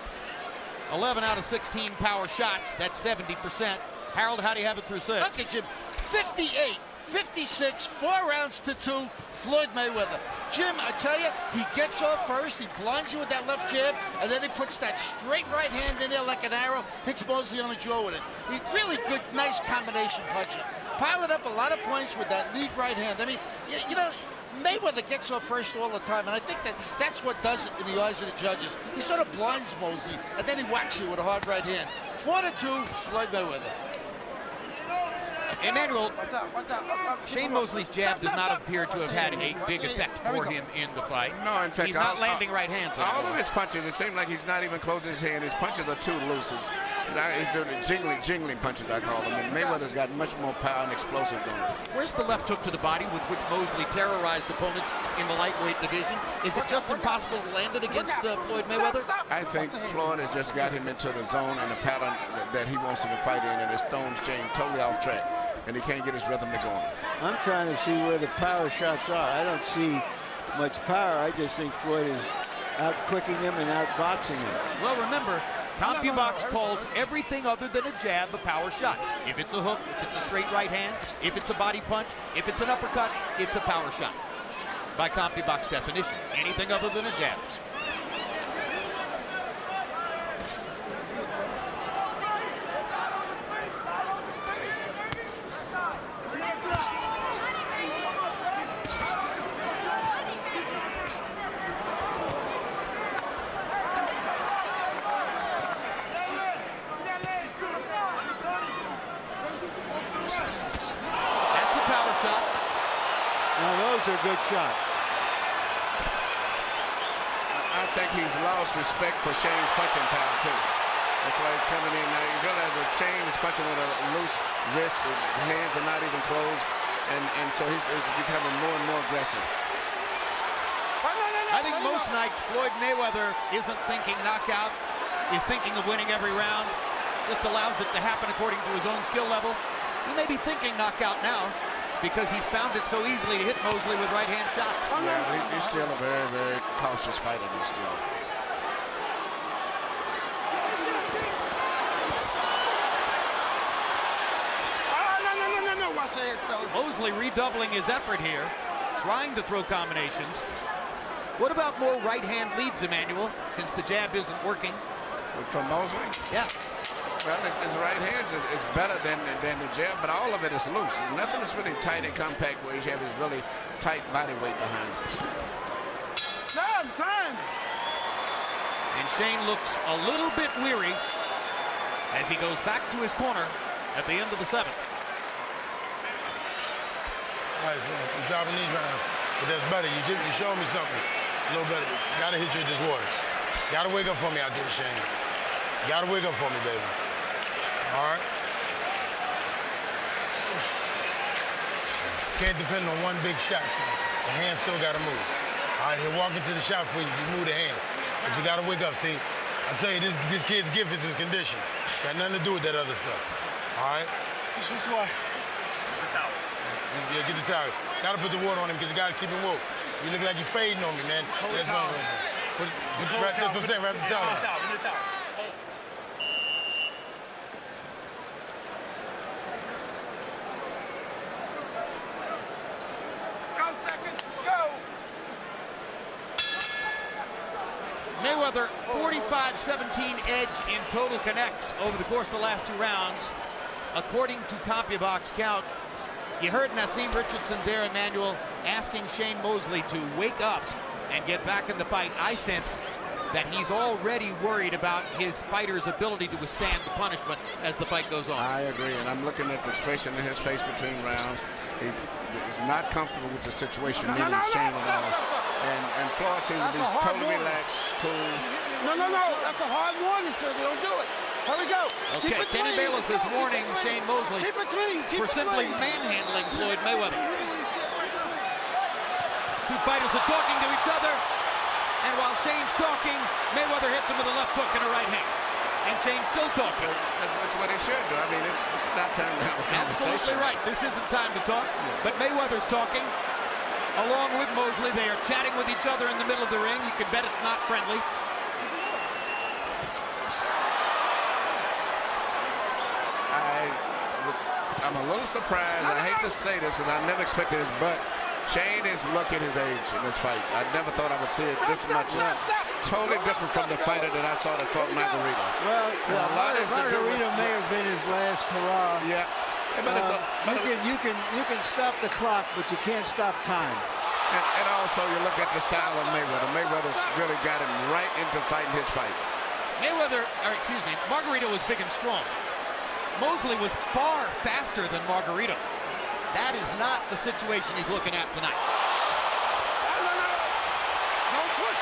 C: 11 out of 16 power shots, that's 70%. Harold, how do you have it through 6?
D: Look at Jim, 58, 56, 4 rounds to 2, Floyd Mayweather. Jim, I tell you, he gets off first, he blinds you with that left jab, and then he puts that straight right hand in there like an arrow, hits Mosley on the jaw with it. He really good, nice combination puncher. Piled up a lot of points with that lead right hand. I mean, you know, Mayweather gets off first all the time, and I think that's what does it in the eyes of the judges. He sort of blinds Mosley, and then he whacks you with a hard right hand. 4-2, Floyd Mayweather.
C: Emmanuel, Shane Mosley's jab does not appear to have had a big effect for him in the fight.
F: No, in fact,
C: he's not landing right hands.
F: All of his punches, it seems like he's not even closing his hand. His punches are too loose. He's doing the jingling punches, I call them. And Mayweather's got much more power and explosive on him.
C: Where's the left hook to the body with which Mosley terrorized opponents in the lightweight division? Is it just impossible to land it against Floyd Mayweather?
F: I think Floyd has just got him into the zone and the pattern that he wants him to fight in, and his stones change totally off track, and he can't get his rhythm to go on.
G: I'm trying to see where the power shots are. I don't see much power. I just think Floyd is out-quicking him and out-boxing him.
C: Well, remember, CompuBox calls everything other than a jab a power shot. If it's a hook, if it's a straight right hand, if it's a body punch, if it's an uppercut, it's a power shot. By CompuBox definition, anything other than a jab.
G: Those are good shots.
F: I think he's lost respect for Shane's punching power, too. That's why he's coming in now. You realize that Shane is punching with a loose wrist. His hands are not even closed. And so he's becoming more and more aggressive.
C: I think most nights Floyd Mayweather isn't thinking knockout. He's thinking of winning every round. Just allows it to happen according to his own skill level. He may be thinking knockout now, because he's found it so easily to hit Mosley with right-hand shots.
F: Yeah, he's still a very, very cautious fighter. Still.
C: Mosley redoubling his effort here, trying to throw combinations. What about more right-hand leads, Emmanuel, since the jab isn't working?
F: From Mosley?
C: Yeah.
F: Well, his right hand is better than the jab, but all of it is loose. Nothing is really tight and compact where you have his really tight body weight behind it.
H: Time!
C: And Shane looks a little bit weary as he goes back to his corner at the end of the 7th.
J: All right, so I'm dropping these rounds, but that's better. You showing me something a little better. Gotta hit you with this water. Gotta wake up for me out there, Shane. Gotta wake up for me, baby. All right? Can't depend on one big shot, so the hand still gotta move. All right, he'll walk into the shot for you if you move the hand. But you gotta wake up, see? I tell you, this kid's gift is his condition. Got nothing to do with that other stuff. All right?
H: This is why.
J: Get the towel. Yeah, get the towel. Gotta put the water on him because you gotta keep him woke. You look like you're fading on me, man. That's what I'm saying. Wrap the towel.
H: Give me the towel.
C: Mayweather, 45-17 edge in total connects over the course of the last 2 rounds. According to CompuBox count, you heard Naseem Richardson there, Emmanuel, asking Shane Mosley to wake up and get back in the fight. I sense that he's already worried about his fighter's ability to withstand the punishment as the fight goes on.
F: I agree, and I'm looking at the expression in his face between rounds. He's not comfortable with the situation, meaning Shane at all. And Floyd seems to be totally relaxed, cool.
H: No. That's a hard warning, sir. Don't do it. Here we go.
C: Okay, Kenny Bayless is warning Shane Mosley for simply manhandling Floyd Mayweather. Two fighters are talking to each other, and while Shane's talking, Mayweather hits him with a left hook and a right hand. And Shane's still talking.
F: That's what he should do. I mean, it's not time to have a conversation.
C: Absolutely right. This isn't time to talk, but Mayweather's talking. Along with Mosley, they are chatting with each other in the middle of the ring. You can bet it's not friendly.
F: I'm a little surprised. I hate to say this because I never expected this, but Shane is looking his age in this fight. I never thought I would see it this much. It's totally different from the fighter that I saw that fought Margarito.
G: Well, Margarito may have been his last hurrah.
F: Yeah.
G: You can stop the clock, but you can't stop time.
F: And also, you look at the style of Mayweather. Mayweather's really got him right into fighting his fight.
C: Margarito was big and strong. Mosley was far faster than Margarito. That is not the situation he's looking at tonight.
H: Don't push.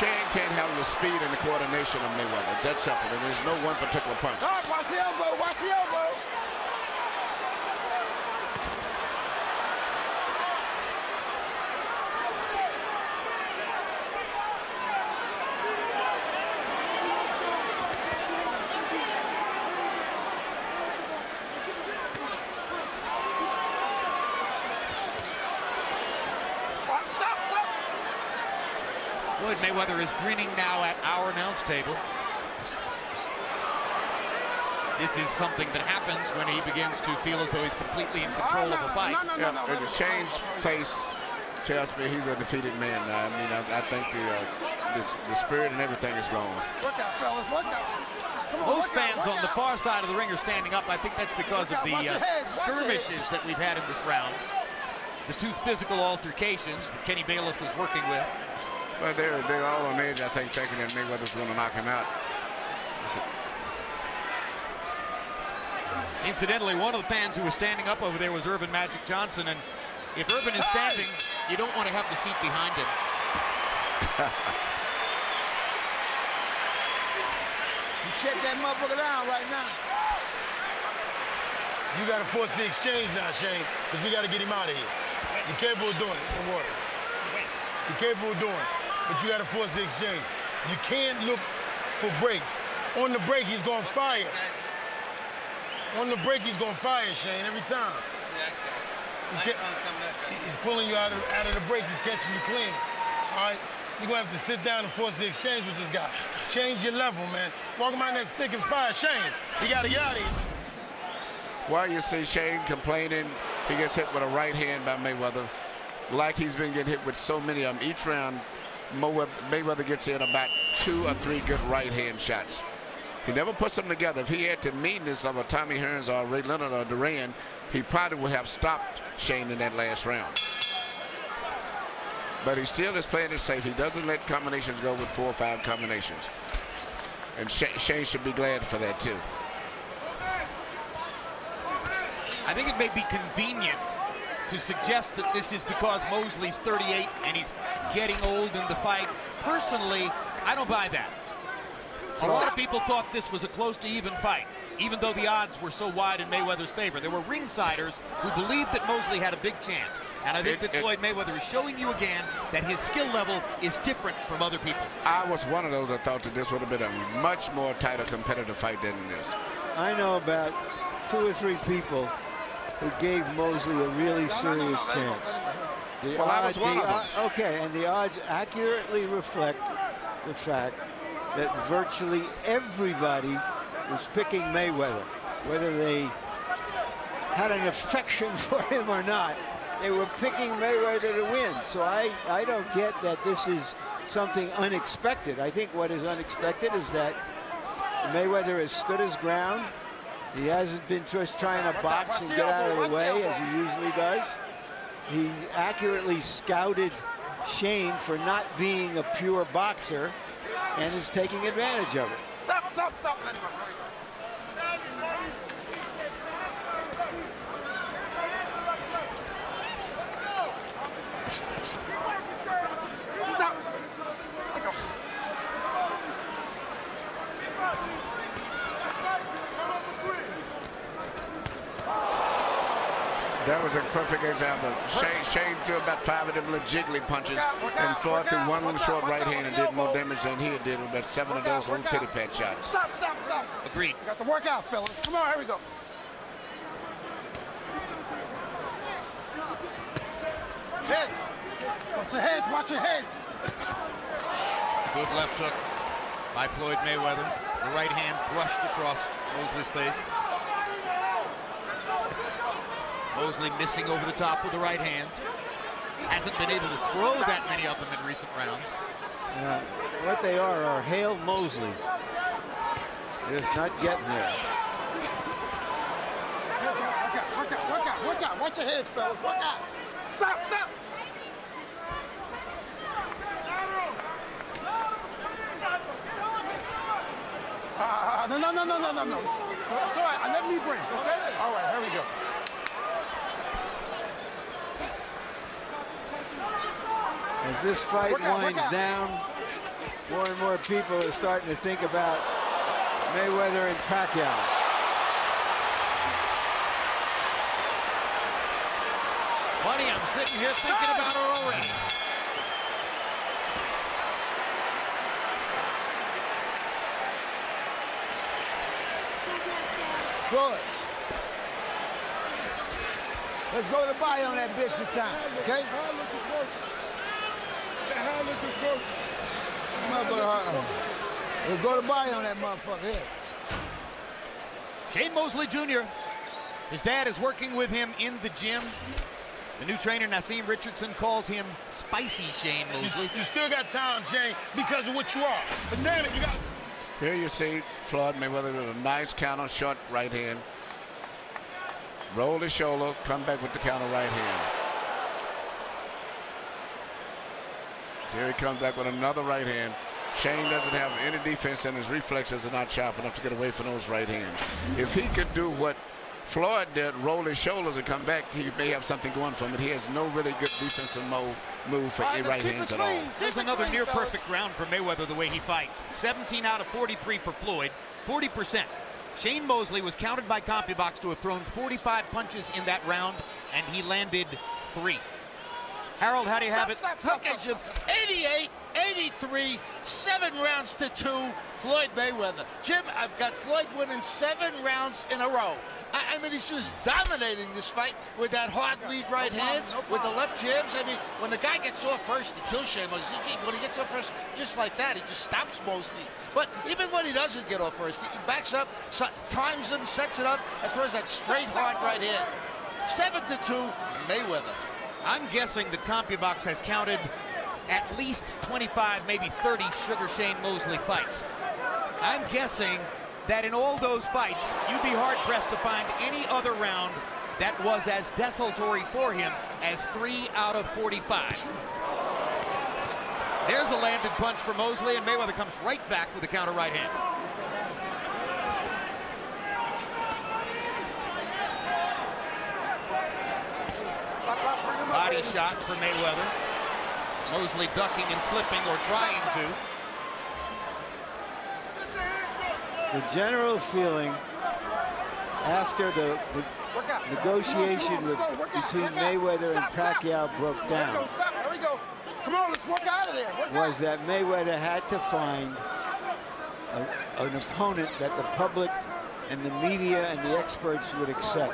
F: Shane can't handle the speed and the coordination of Mayweather. It's that simple. And there's no one particular punch.
H: All right, watch the elbow. Watch the elbows.
C: Floyd Mayweather is grinning now at our announce table. This is something that happens when he begins to feel as though he's completely in control of a fight.
F: And Shane's face tells me he's a defeated man. I mean, I think the spirit and everything is gone.
H: Look out, fellas. Look out.
C: Most fans on the far side of the ring are standing up. I think that's because of the skirmishes that we've had in this round. The two physical altercations that Kenny Bayless is working with.
F: Well, they're all on edge, I think, thinking that Mayweather's going to knock him out.
C: Incidentally, one of the fans who was standing up over there was Irvin Magic Johnson, and if Irvin is standing, you don't want to have the seat behind him.
H: You shut that motherfucker down right now.
J: You got to force the exchange now, Shane, because we got to get him out of here. You're capable of doing it. Don't worry. You're capable of doing it, but you got to force the exchange. You can't look for breaks. On the break, he's going to fire. On the break, he's going to fire, Shane, every time. He's pulling you out of the break. He's catching you clean. All right? You're going to have to sit down and force the exchange with this guy. Change your level, man. Walk him out that stick and fire. Shane, you got to get out of here.
F: Well, you see Shane complaining. He gets hit with a right hand by Mayweather. Like he's been getting hit with so many of them. Each round, Mayweather gets in about 2 or 3 good right hand shots. He never puts them together. If he had the meanness of a Tommy Hearns or Ray Leonard or Duran, he probably would have stopped Shane in that last round. But he still is playing it safe. He doesn't let combinations go with 4 or 5 combinations. And Shane should be glad for that, too.
C: I think it may be convenient to suggest that this is because Mosley's 38 and he's getting old in the fight. Personally, I don't buy that. A lot of people thought this was a close to even fight, even though the odds were so wide in Mayweather's favor. There were ringsiders who believed that Mosley had a big chance. And I think that Floyd Mayweather is showing you again that his skill level is different from other people.
F: I was one of those that thought that this would have been a much more tighter competitive fight than this.
G: I know about 2 or 3 people who gave Mosley a really serious chance.
F: I was one of them.
G: Okay, and the odds accurately reflect the fact that virtually everybody was picking Mayweather, whether they had an affection for him or not. They were picking Mayweather to win. So I don't get that this is something unexpected. I think what is unexpected is that Mayweather has stood his ground. He hasn't been just trying to box and get out of the way as he usually does. he accurately scouted Shane for not being a pure boxer and is taking advantage of it.
H: Stop, stop, stop. Stop.
F: That was a perfect example. Shane threw about 5 of them little jiggly punches, and Floyd threw one little short right hand and did more damage than he did with about 7 of those little pity pat shots.
H: Stop, stop, stop.
C: Agreed.
H: We got the workout, fellas. Come on, here we go. Heads. Watch your heads, watch your heads.
C: Good left hook by Floyd Mayweather. The right hand brushed across Mosley's face. Mosley missing over the top with the right hand. Hasn't been able to throw that many of them in recent rounds.
G: What they are Hale Mosleys. Just not getting there.
H: Work out. Watch your heads, fellas. Work out. Stop, stop. No. That's all right. Let me bring. Okay? All right, here we go.
G: As this fight winds down, more and more people are starting to think about Mayweather and Pacquiao.
C: Buddy, I'm sitting here thinking about her already.
H: Good. Let's go to the body on that bitch this time, okay? Let's go to the body on that motherfucker here.
C: Shane Mosley Jr. His dad is working with him in the gym. The new trainer, Naseem Richardson, calls him Spicy Shane Mosley.
J: You still got talent, Shane, because of what you are. But damn it, you got...
F: Here you see Floyd Mayweather with a nice counter short right hand. Roll his shoulder, come back with the counter right hand. Here he comes back with another right hand. Shane doesn't have any defense, and his reflexes are not sharp enough to get away from those right hands. If he could do what Floyd did, roll his shoulders and come back, he may have something going for him, but he has no really good defensive move for right hands at all.
C: There's another near-perfect round for Mayweather the way he fights. 17 out of 43 for Floyd, 40%. Shane Mosley was counted by CompuBox to have thrown 45 punches in that round, and he landed 3. Harold, how do you have it?
D: Okay, Jim. 88, 83, 7 rounds to 2, Floyd Mayweather. Jim, I've got Floyd winning 7 rounds in a row. I mean, he's just dominating this fight with that hard lead right hand, with the left jabs. I mean, when the guy gets off first, he kills Shane Mosley. When he gets off first, just like that, he just stops Mosley. But even when he doesn't get off first, he backs up, times him, sets it up, and throws that straight hard right hand. 7-2, Mayweather.
C: I'm guessing that CompuBox has counted at least 25, maybe 30 Sugar Shane Mosley fights. I'm guessing that in all those fights, you'd be hard-pressed to find any other round that was as desultory for him as 3 out of 45. There's a landed punch for Mosley, and Mayweather comes right back with the counter right hand. Body shot for Mayweather. Mosley ducking and slipping, or trying to.
G: The general feeling after the negotiation between Mayweather and Pacquiao broke down
H: Here we go. Come on, let's work out of there.
G: was that Mayweather had to find an opponent that the public and the media and the experts would accept.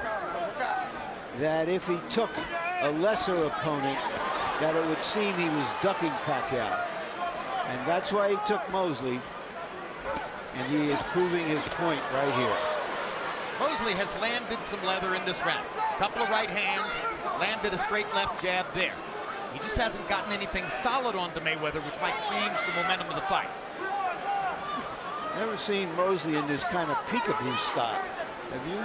G: That if he took a lesser opponent, that it would seem he was ducking Pacquiao. And that's why he took Mosley. And he is proving his point right here.
C: Mosley has landed some leather in this round. Couple of right hands, landed a straight left jab there. He just hasn't gotten anything solid onto Mayweather, which might change the momentum of the fight.
G: Never seen Mosley in this kind of peekaboo style. Have you?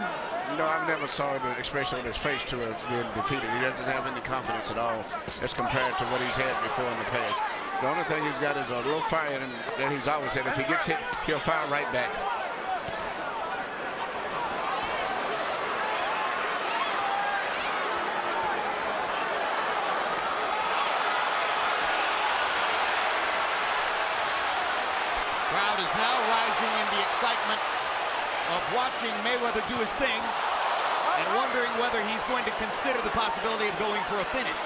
F: No, I've never saw the expression on his face to have been defeated. He doesn't have any confidence at all as compared to what he's had before in the past. The only thing he's got is a little fire in him that he's always had. If he gets hit, he'll fire right back.
C: Crowd is now rising in the excitement of watching Mayweather do his thing and wondering whether he's going to consider the possibility of going for a finish.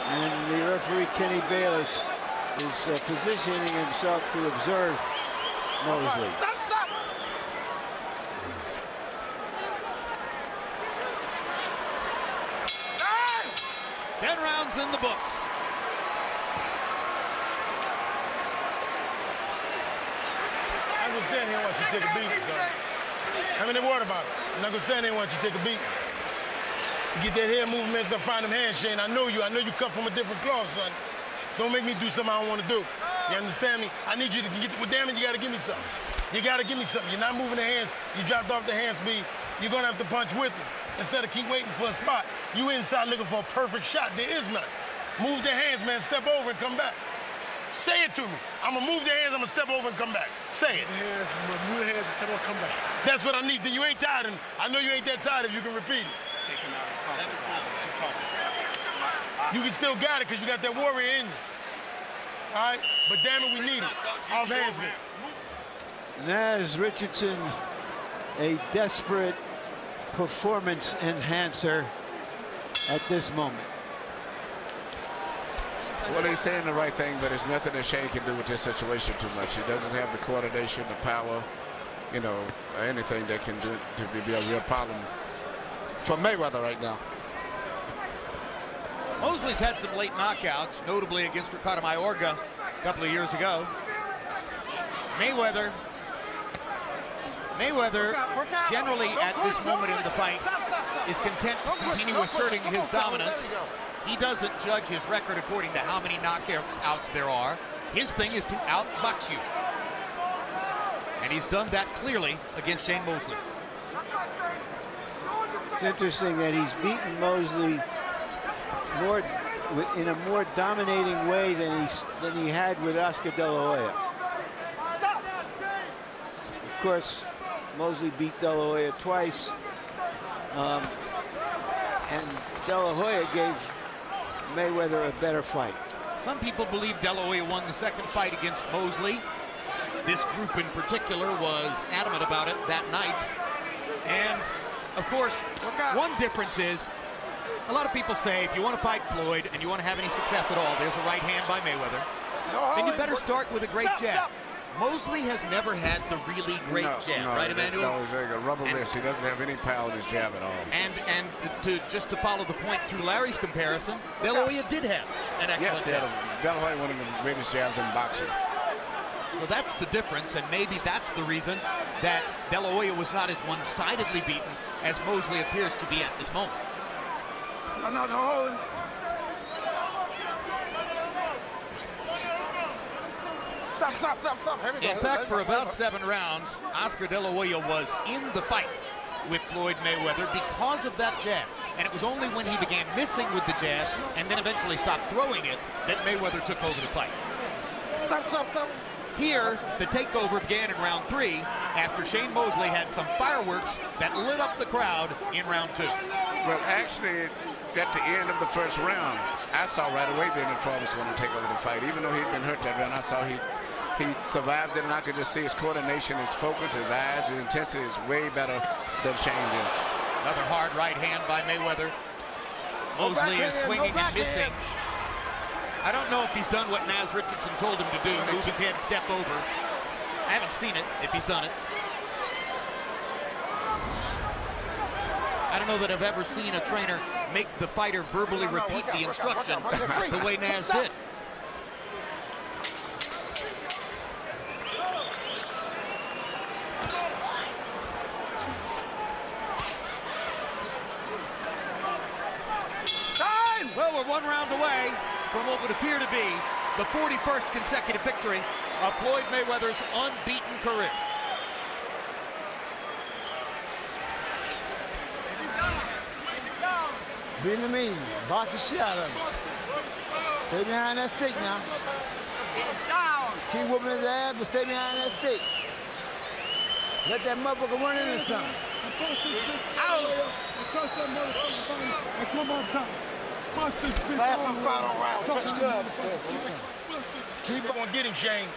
G: And the referee, Kenny Bayless, is positioning himself to observe Mosley.
D: Stop, stop.
C: 10 rounds in the books.
J: I'm gonna stand here and watch you take a beating, son. How many word about it? I'm not gonna stand here and watch you take a beating. You get that head movement, start finding them hands, Shane. I know you cut from a different cloth, son. Don't make me do something I don't want to do. You understand me? I need you to get, well, damn it, you gotta give me something. You gotta give me something. You're not moving the hands. You dropped off the hand speed. You're gonna have to punch with it. Instead of keep waiting for a spot. You inside looking for a perfect shot. There is none. Move the hands, man. Step over and come back. Say it to me. I'm gonna move the hands, I'm gonna step over and come back. Say it.
K: Move the hands and step over and come back.
J: That's what I need. Then you ain't tired, and I know you ain't that tired if you can repeat it.
K: Take him out. It's comfortable. It's too comfortable.
J: You can still got it because you got that warrior in you. All right? But damn it, we need it. Off hands, man.
G: Naz Richardson, a desperate performance enhancer at this moment.
F: Well, he's saying the right thing, but there's nothing that Shane can do with this situation too much. He doesn't have the coordination, the power, you know, anything that can do to be a real problem for Mayweather right now.
C: Mosley's had some late knockouts, notably against Ricardo Mayorga a couple of years ago. Mayweather generally at this moment in the fight is content to continue asserting his dominance. He doesn't judge his record according to how many knockouts there are. His thing is to outbox you. And he's done that clearly against Shane Mosley.
G: It's interesting that he's beaten Mosley in a more dominating way than he had with Oscar De La Hoya. Of course, Mosley beat De La Hoya twice, and De La Hoya gave Mayweather a better fight.
C: Some people believe De La Hoya won the second fight against Mosley. This group in particular was adamant about it that night. And of course, one difference is, a lot of people say if you want to fight Floyd and you want to have any success at all, there's a right hand by Mayweather, then you better start with a great jab. Mosley has never had the really great jab, right, Emmanuel?
F: No, he's like a rubber wrist. He doesn't have any power in his jab at all.
C: And just to follow the point through Larry's comparison, De La Hoya did have an excellent jab.
F: De La Hoya, one of the greatest jabs in boxing.
C: So that's the difference, and maybe that's the reason that De La Hoya was not as one-sidedly beaten as Mosley appears to be at this moment.
D: Stop.
C: In fact, for about 7 rounds, Oscar De La Hoya was in the fight with Floyd Mayweather because of that jab. And it was only when he began missing with the jab and then eventually stopped throwing it that Mayweather took over the fight.
D: Stop.
C: Here, the takeover began in round 3 after Shane Mosley had some fireworks that lit up the crowd in round 2.
F: Well, actually, at the end of the first round, I saw right away then that Floyd was going to take over the fight. Even though he'd been hurt that round, I saw he survived it, and I could just see his coordination, his focus, his eyes, his intensity is way better than Shane is.
C: Another hard right hand by Mayweather. Mosley is swinging and missing. I don't know if he's done what Naz Richardson told him to do, move his head, step over. I haven't seen it, if he's done it. I don't know that I've ever seen a trainer make the fighter verbally repeat the instruction the way Naz did. Well, we're 1 round away from what would appear to be the 41st consecutive victory of Floyd Mayweather's unbeaten career.
I: Beat him easy. Box the shit out of him. Stay behind that stick now.
H: It's down.
I: Keep whooping his ass, but stay behind that stick. Let that motherfucker run into something.
H: It's out.
J: Touch that motherfucker body and come on top. Bust this bitch.
I: Last and final round. Touch gloves.
J: Keep on get him, Shane.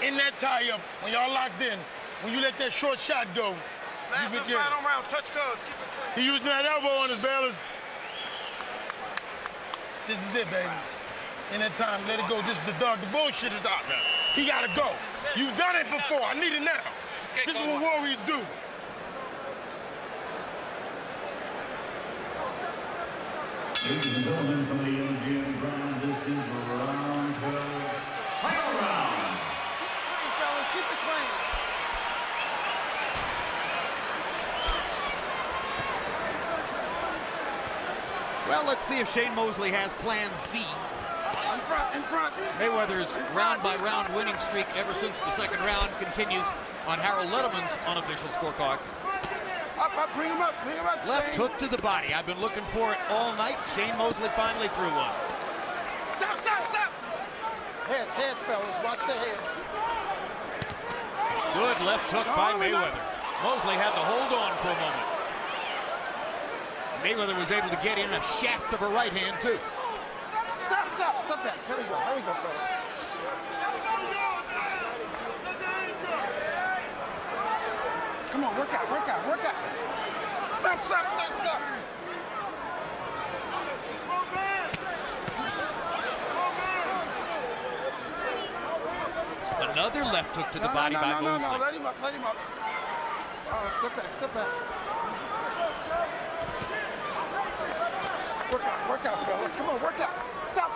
J: In that tie-up, when y'all locked in, when you let that short shot go,
H: Last and final round. Touch gloves. Keep it clean.
J: he using that elbow on his balance. This is it, baby. In that time, let it go. This is the dog. The bullshit is out now. He gotta go. You've done it before. I need it now. This is what warriors do.
A: Ladies and gentlemen, from the MGM Grand, this is round 12. Final round.
H: Clean, fellas. Keep it clean.
C: Well, let's see if Shane Mosley has plan Z.
H: In front, in front.
C: Mayweather's round-by-round winning streak ever since the second round continues on Harold Letterman's unofficial scorecard.
H: Up, bring him up,
C: Left
H: Shane.
C: hook to the body. I've been looking for it all night. Shane Mosley finally threw one.
H: Stop. Heads, fellas. Watch the heads.
C: Good left hook by Mayweather. Mosley had to hold on for a moment. Mayweather was able to get in a shaft of a right hand, too.
H: Stop that. Here we go, fellas. Come on, work out. Stop.
C: Another left hook to the body by Mosley.
H: No, let him up. Step back. Work out, fellas. Come on, work out. Stop.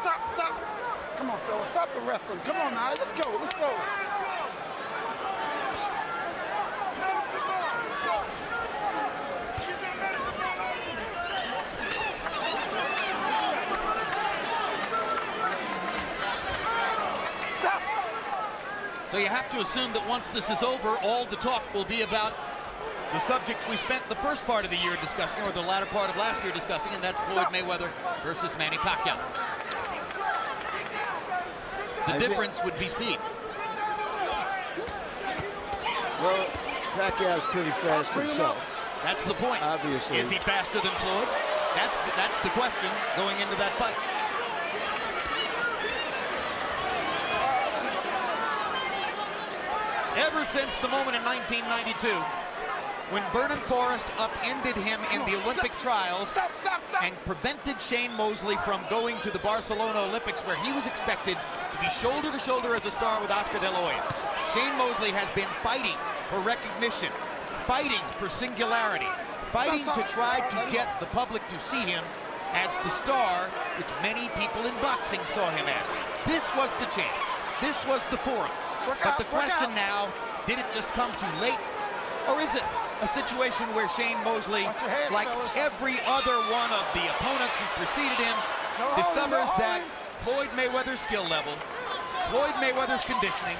H: Come on, fellas. Stop the wrestling. Come on now. Let's go. Stop.
C: So you have to assume that once this is over, all the talk will be about the subject we spent the first part of the year discussing, or the latter part of last year discussing, and that's Floyd Mayweather versus Manny Pacquiao. The difference would be speed.
G: Well, Pacquiao's pretty fast himself.
C: That's the point.
G: Obviously.
C: Is he faster than Floyd? That's the question going into that fight. Ever since the moment in 1992, when Vernon Forrest upended him in the Olympic trials
H: Stop.
C: and prevented Shane Mosley from going to the Barcelona Olympics, where he was expected to be shoulder to shoulder as a star with Oscar De La Hoya. Shane Mosley has been fighting for recognition, fighting for singularity, fighting to try to get the public to see him as the star which many people in boxing saw him as. This was the chance. This was the forum. But the question now, did it just come too late? Or is it a situation where Shane Mosley, like every other one of the opponents who preceded him, discovers that Floyd Mayweather's skill level, Floyd Mayweather's conditioning,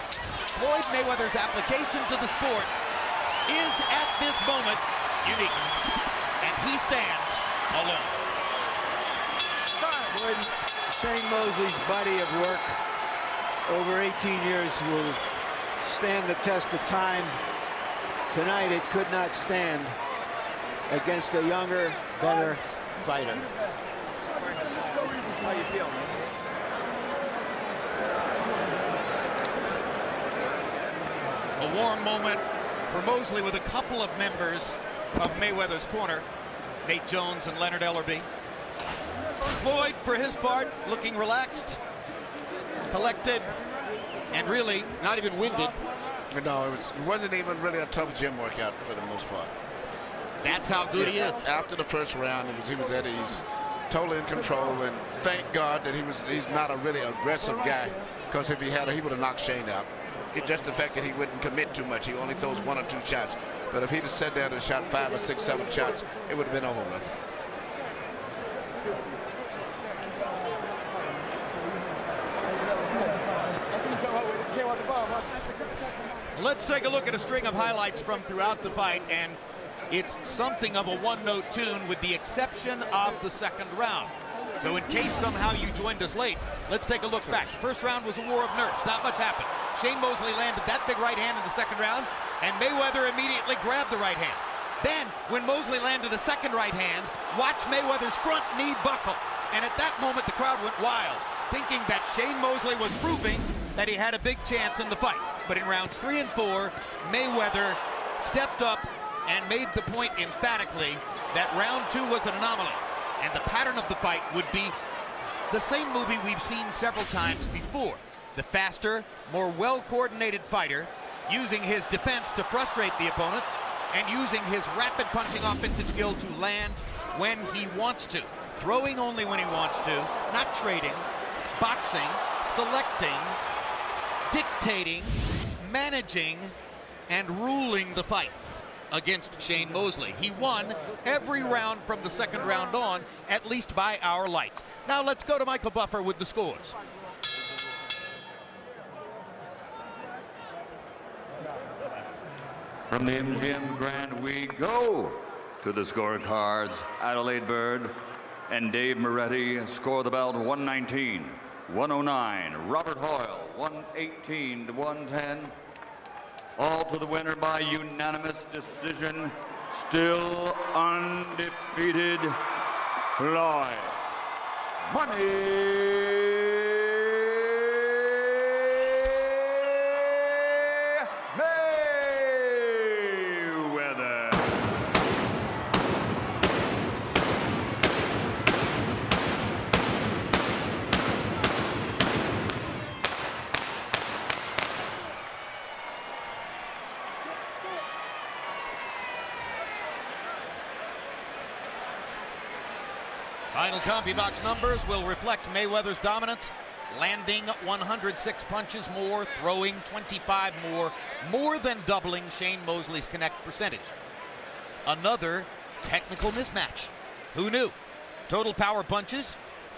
C: Floyd Mayweather's application to the sport is at this moment unique, and he stands alone.
G: Shane Mosley's body of work over 18 years will stand the test of time. Tonight, it could not stand against a younger, better fighter. How you feel, man?
C: A warm moment for Mosley with a couple of members of Mayweather's corner, Nate Jones and Leonard Ellerby. Floyd, for his part, looking relaxed, collected, and really not even winded.
F: No, it wasn't even really a tough gym workout for the most part.
C: That's how good he is.
F: After the first round, he was at ease, totally in control, and thank God that he's not a really aggressive guy, because if he had, he would have knocked Shane out. It's just the fact that he wouldn't commit too much. He only throws 1 or 2 shots. But if he'd have sat down and shot 5 or 6, 7 shots, it would have been over with.
C: Let's take a look at a string of highlights from throughout the fight, and It's something of a one-note tune with the exception of the second round. So in case somehow you joined us late, let's take a look back. First round was a war of nerves. Not much happened. Shane Mosley landed that big right hand in the second round, and Mayweather immediately grabbed the right hand. Then, when Mosley landed a second right hand, watch Mayweather's front knee buckle. And at that moment, the crowd went wild, thinking that Shane Mosley was proving that he had a big chance in the fight. But in rounds 3 and 4, Mayweather stepped up and made the point emphatically that round 2 was an anomaly. And the pattern of the fight would be the same movie we've seen several times before. The faster, more well-coordinated fighter using his defense to frustrate the opponent and using his rapid punching offensive skill to land when he wants to. Throwing only when he wants to, not trading, boxing, selecting, dictating, managing, and ruling the fight against Shane Mosley. He won every round from the second round on, at least by our lights. Now let's go to Michael Buffer with the scores.
A: From the MGM Grand, we go to the scorecards. Adelaide Bird and Dave Moretti score the bout 119, 109. Robert Hoyle, 118 to 110. All to the winner by unanimous decision. Still undefeated, Floyd Mayweather.
C: Final CompuBox numbers will reflect Mayweather's dominance, landing 106 punches more, throwing 25 more than doubling Shane Mosley's connect percentage. Another technical mismatch. Who knew? Total power punches,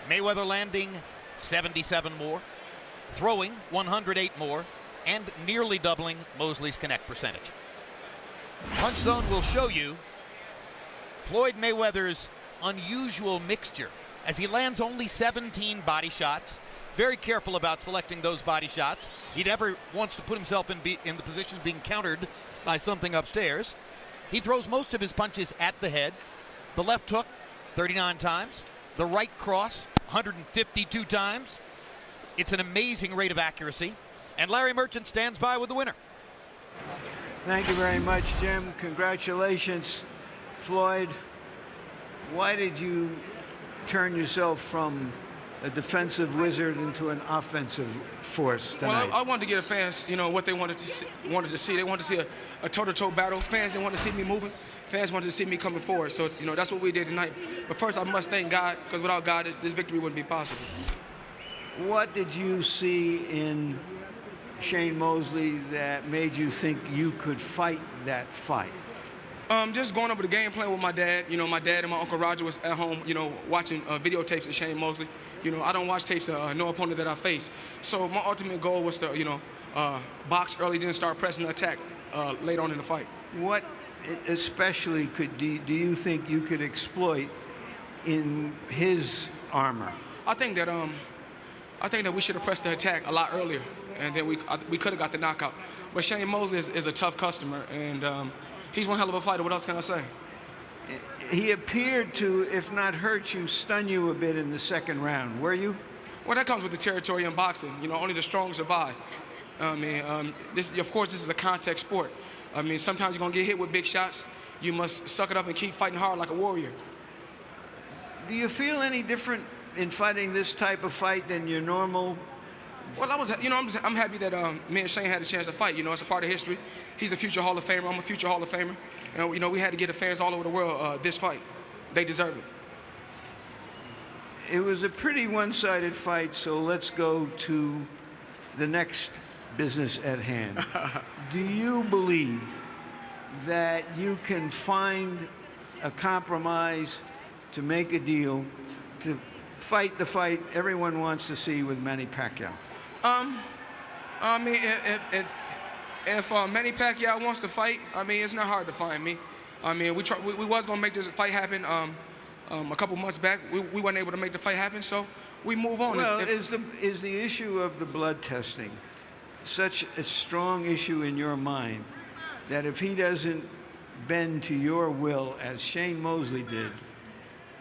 C: Mayweather landing 77 more, throwing 108 more, and nearly doubling Mosley's connect percentage. Punch Zone will show you Floyd Mayweather's unusual mixture as he lands only 17 body shots. Very careful about selecting those body shots. He never wants to put himself in the position of being countered by something upstairs. He throws most of his punches at the head. The left hook, 39 times. The right cross, 152 times. It's an amazing rate of accuracy. And Larry Merchant stands by with the winner.
G: Thank you very much, Jim. Congratulations, Floyd. Why did you turn yourself from a defensive wizard into an offensive force tonight?
L: Well, I wanted to give the fans, you know, what they wanted to see. They wanted to see a toe-to-toe battle. Fans didn't want to see me moving. Fans wanted to see me coming forward. So, you know, that's what we did tonight. But first, I must thank God, because without God, this victory wouldn't be possible.
G: What did you see in Shane Mosley that made you think you could fight that fight?
L: Just going over the game plan with my dad. You know, my dad and my Uncle Roger was at home, you know, watching videotapes of Shane Mosley. You know, I don't watch tapes of no opponent that I face. So my ultimate goal was to, you know, box early, then start pressing the attack later on in the fight.
G: What especially do you think you could exploit in his armor?
L: I think that we should have pressed the attack a lot earlier, and then we could have got the knockout. But Shane Mosley is a tough customer, and he's one hell of a fighter. What else can I say?
G: He appeared to, if not hurt you, stun you a bit in the second round. Were you?
L: Well, that comes with the territory in boxing. You know, only the strong survive. I mean, of course, this is a contact sport. I mean, sometimes you're going to get hit with big shots. You must suck it up and keep fighting hard like a warrior.
G: Do you feel any different in fighting this type of fight than your normal?
L: Well, I'm happy that me and Shane had a chance to fight. You know, it's a part of history. He's a future Hall of Famer. I'm a future Hall of Famer. And, you know, we had to get the fans all over the world this fight. They deserve it.
G: It was a pretty one-sided fight, so let's go to the next business at hand. Do you believe that you can find a compromise to make a deal to fight the fight everyone wants to see with Manny Pacquiao?
L: I mean, if Manny Pacquiao wants to fight, I mean, it's not hard to find me. I mean, we was gonna make this fight happen a couple months back. We weren't able to make the fight happen, so we move on.
G: Well, is the issue of the blood testing such a strong issue in your mind that if he doesn't bend to your will as Shane Mosley did,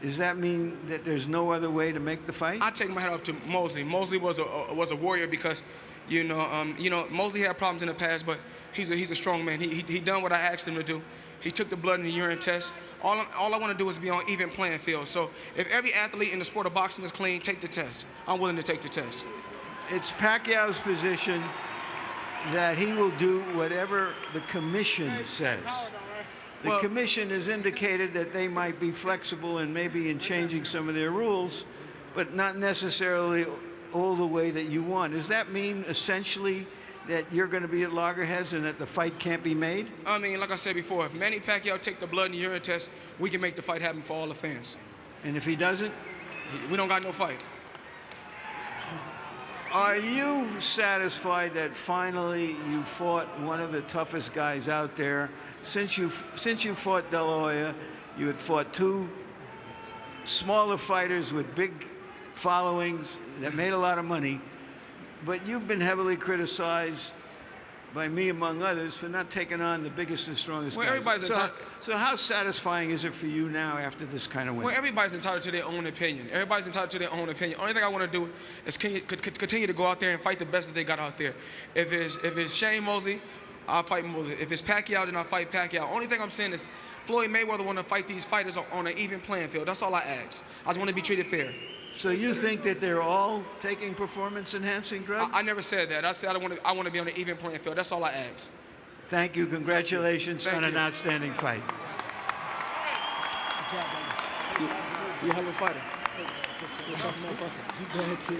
G: does that mean that there's no other way to make the fight?
L: I take my hat off to Mosley. Mosley was a warrior because, Mosley had problems in the past, but he's a strong man. He done what I asked him to do. He took the blood and the urine test. All I want to do is be on even playing field. So if every athlete in the sport of boxing is clean, take the test. I'm willing to take the test.
G: It's Pacquiao's position that he will do whatever the commission says. The commission has indicated that they might be flexible and maybe in changing some of their rules, but not necessarily all the way that you want. Does that mean essentially that you're going to be at loggerheads and that the fight can't be made?
L: I mean, like I said before, if Manny Pacquiao take the blood and the urine test, we can make the fight happen for all the fans.
G: And if he doesn't?
L: We don't got no fight.
G: Are you satisfied that finally you fought one of the toughest guys out there? Since you fought De La Hoya, you had fought two smaller fighters with big followings that made a lot of money, but you've been heavily criticized by me, among others, for not taking on the biggest and strongest guys. So how satisfying is it for you now after this kind of win?
L: Well, everybody's entitled to their own opinion. Everybody's entitled to their own opinion. Only thing I want to do is continue to go out there and fight the best that they got out there. If it's Shane Mosley, I'll fight Mosley. If it's Pacquiao, then I'll fight Pacquiao. Only thing I'm saying is Floyd Mayweather want to fight these fighters on an even playing field. That's all I ask. I just want to be treated fair.
G: So you think that they're all taking performance-enhancing drugs?
L: I never said that. I said I want to be on an even playing field. That's all I ask.
G: Thank you. Congratulations on an outstanding fight.
L: Good job, buddy. You're a hell of a fighter. You're a tough motherfucker. Go ahead, too.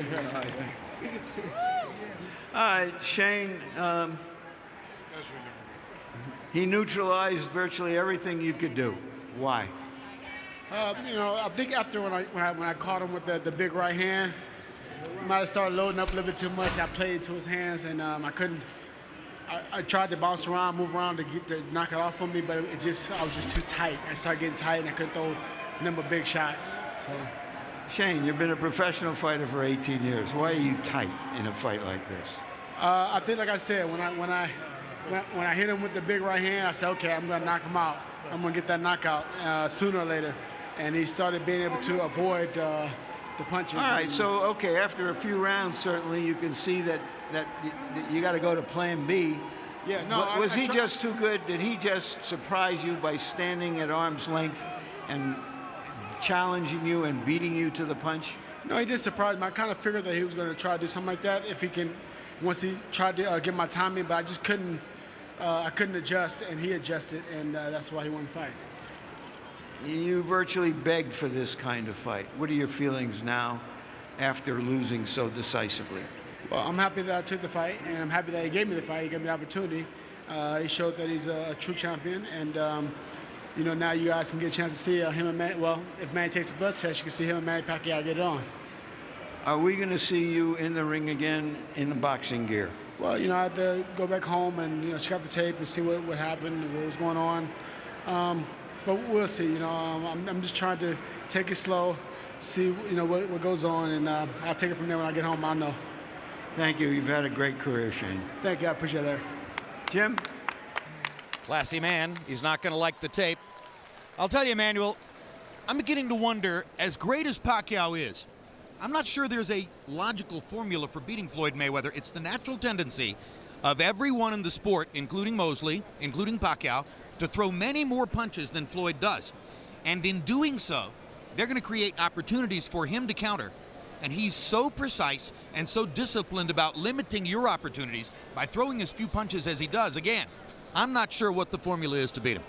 G: All right, Shane. He neutralized virtually everything you could do. Why?
M: I think after when I caught him with the big right hand, I might have started loading up a little bit too much. I played into his hands, and I couldn't. I tried to bounce around, move around to knock it off from me, but I was just too tight. I started getting tight, and I couldn't throw a number of big shots. So,
G: Shane, you've been a professional fighter for 18 years. Why are you tight in a fight like this?
M: I think, like I said, when I hit him with the big right hand, I said, okay, I'm gonna knock him out. I'm gonna get that knockout sooner or later. And he started being able to avoid the punches.
G: All right, so, okay, after a few rounds, certainly you can see that you got to go to plan B.
M: Yeah, no.
G: Was he just too good? Did he just surprise you by standing at arm's length and challenging you and beating you to the punch?
M: No, he did surprise me. I kind of figured that he was going to try to do something like that if he can, once he tried to get my timing, but I just couldn't. I couldn't adjust, and he adjusted, and that's why he won the fight.
G: You virtually begged for this kind of fight. What are your feelings now after losing so decisively?
M: Well, I'm happy that I took the fight, and I'm happy that he gave me the fight. He gave me the opportunity. He showed that he's a true champion, and now you guys can get a chance to see him and Manny. Well, if Manny takes the blood test, you can see him and Manny Pacquiao get it on.
G: Are we going to see you in the ring again in the boxing gear?
M: Well, I have to go back home and check out the tape and see what happened, what was going on. But we'll see. I'm just trying to take it slow, see what goes on, and I'll take it from there when I get home. I'll know.
G: Thank you. You've had a great career, Shane.
M: Thank you. I appreciate that.
G: Jim?
C: Classy man. He's not going to like the tape. I'll tell you, Emmanuel, I'm beginning to wonder, as great as Pacquiao is, I'm not sure there's a logical formula for beating Floyd Mayweather. It's the natural tendency of everyone in the sport, including Mosley, including Pacquiao, to throw many more punches than Floyd does. And in doing so, they're going to create opportunities for him to counter. And he's so precise and so disciplined about limiting your opportunities by throwing as few punches as he does. Again, I'm not sure what the formula is to beat him.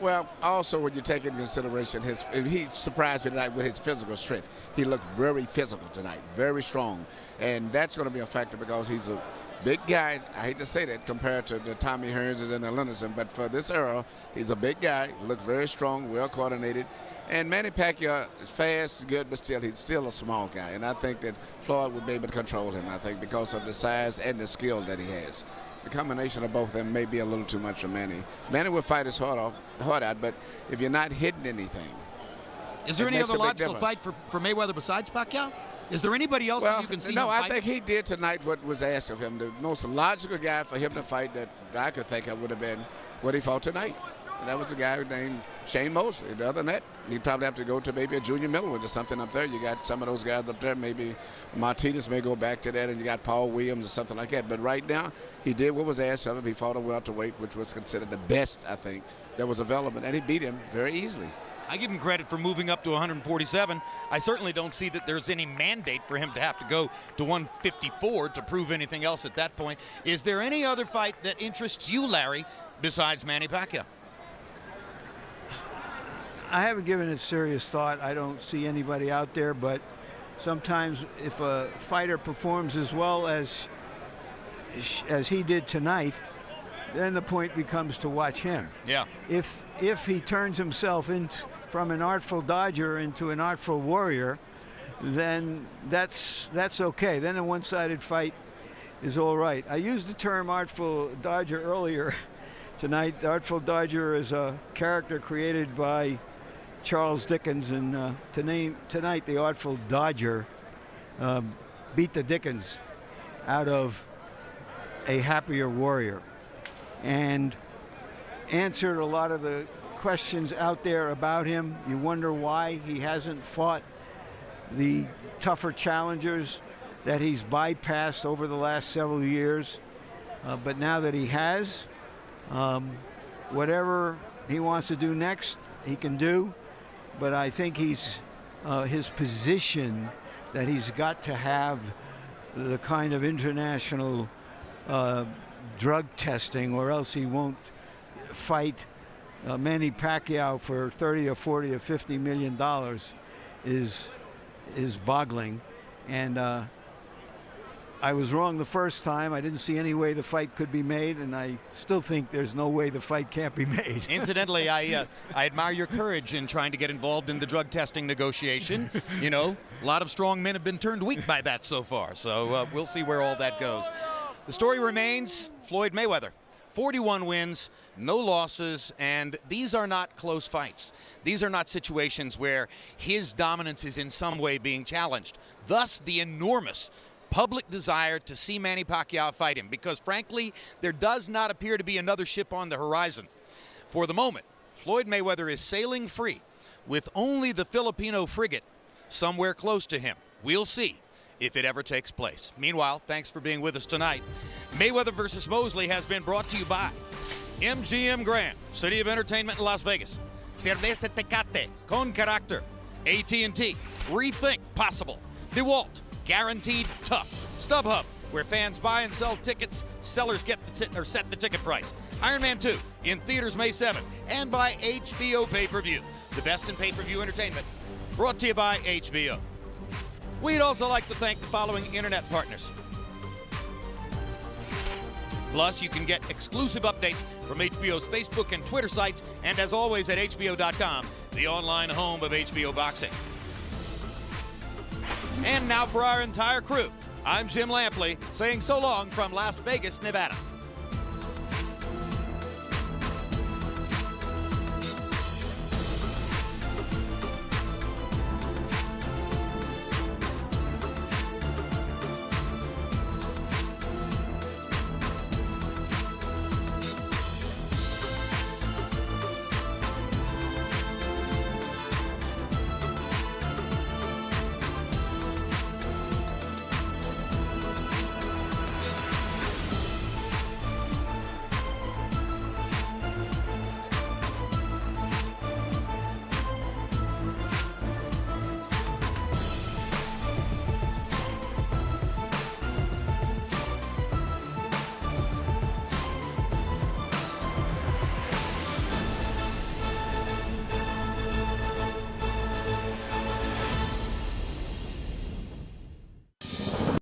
F: Well, also when you take into consideration he surprised me tonight with his physical strength. He looked very physical tonight, very strong. And that's going to be a factor because he's a big guy. I hate to say that compared to the Tommy Hearns and the Lenderson, but for this era, he's a big guy, looked very strong, well coordinated. And Manny Pacquiao is fast, good, but still, he's still a small guy. And I think that Floyd would be able to control him, I think, because of the size and the skill that he has. the combination of both of them may be a little too much for Manny. Manny will fight his heart out, but if you're not hitting anything,
C: is there any other logical fight for Mayweather besides Pacquiao? Is there anybody else that you can see?
F: No, I think he did tonight what was asked of him. The most logical guy for him to fight that I could think of would have been what he fought tonight. And that was a guy named Shane Mosley. Other than that, he'd probably have to go to maybe a junior middleweight or something up there. You got some of those guys up there. Maybe Martinez may go back to that, and you got Paul Williams or something like that. But right now, he did what was asked of him. He fought a welterweight, which was considered the best, I think, that was available. And he beat him very easily.
C: I give him credit for moving up to 147. I certainly don't see that there's any mandate for him to have to go to 154 to prove anything else at that point. Is there any other fight that interests you, Larry, besides Manny Pacquiao?
G: I haven't given it serious thought. I don't see anybody out there, but sometimes if a fighter performs as well as he did tonight, then the point becomes to watch him.
C: Yeah.
G: If he turns himself from an artful dodger into an artful warrior, then that's okay. Then a one-sided fight is all right. I used the term artful dodger earlier tonight. The Artful Dodger is a character created by Charles Dickens, and tonight the Artful Dodger beat the Dickens out of a happier warrior and answered a lot of the questions out there about him. You wonder why he hasn't fought the tougher challengers that he's bypassed over the last several years. But now that he has, whatever he wants to do next, he can do. But I think his position that he's got to have the kind of international drug testing, or else he won't fight Manny Pacquiao for 30 or 40 or 50 million dollars is boggling. And I was wrong the first time. I didn't see any way the fight could be made, and I still think there's no way the fight can't be made.
C: Incidentally, I admire your courage in trying to get involved in the drug testing negotiation. You know, a lot of strong men have been turned weak by that so far, so we'll see where all that goes. The story remains Floyd Mayweather. 41 wins, no losses, and these are not close fights. These are not situations where his dominance is in some way being challenged. Thus, the enormous public desire to see Manny Pacquiao fight him, because frankly, there does not appear to be another ship on the horizon. For the moment, Floyd Mayweather is sailing free with only the Filipino frigate somewhere close to him. We'll see if it ever takes place. Meanwhile, thanks for being with us tonight. Mayweather versus Mosley has been brought to you by MGM Grand, City of Entertainment in Las Vegas. Cerveza Tecate, con carácter. AT&T, rethink possible. DeWalt, guaranteed tough. StubHub, where fans buy and sell tickets, sellers get set the ticket price. Iron Man 2 in theaters May 7th, and by HBO Pay-Per-View, the best in pay-per-view entertainment, brought to you by HBO. We'd also like to thank the following internet partners. Plus, you can get exclusive updates from HBO's Facebook and Twitter sites, and as always at HBO.com, the online home of HBO Boxing. And now for our entire crew, I'm Jim Lampley saying so long from Las Vegas, Nevada.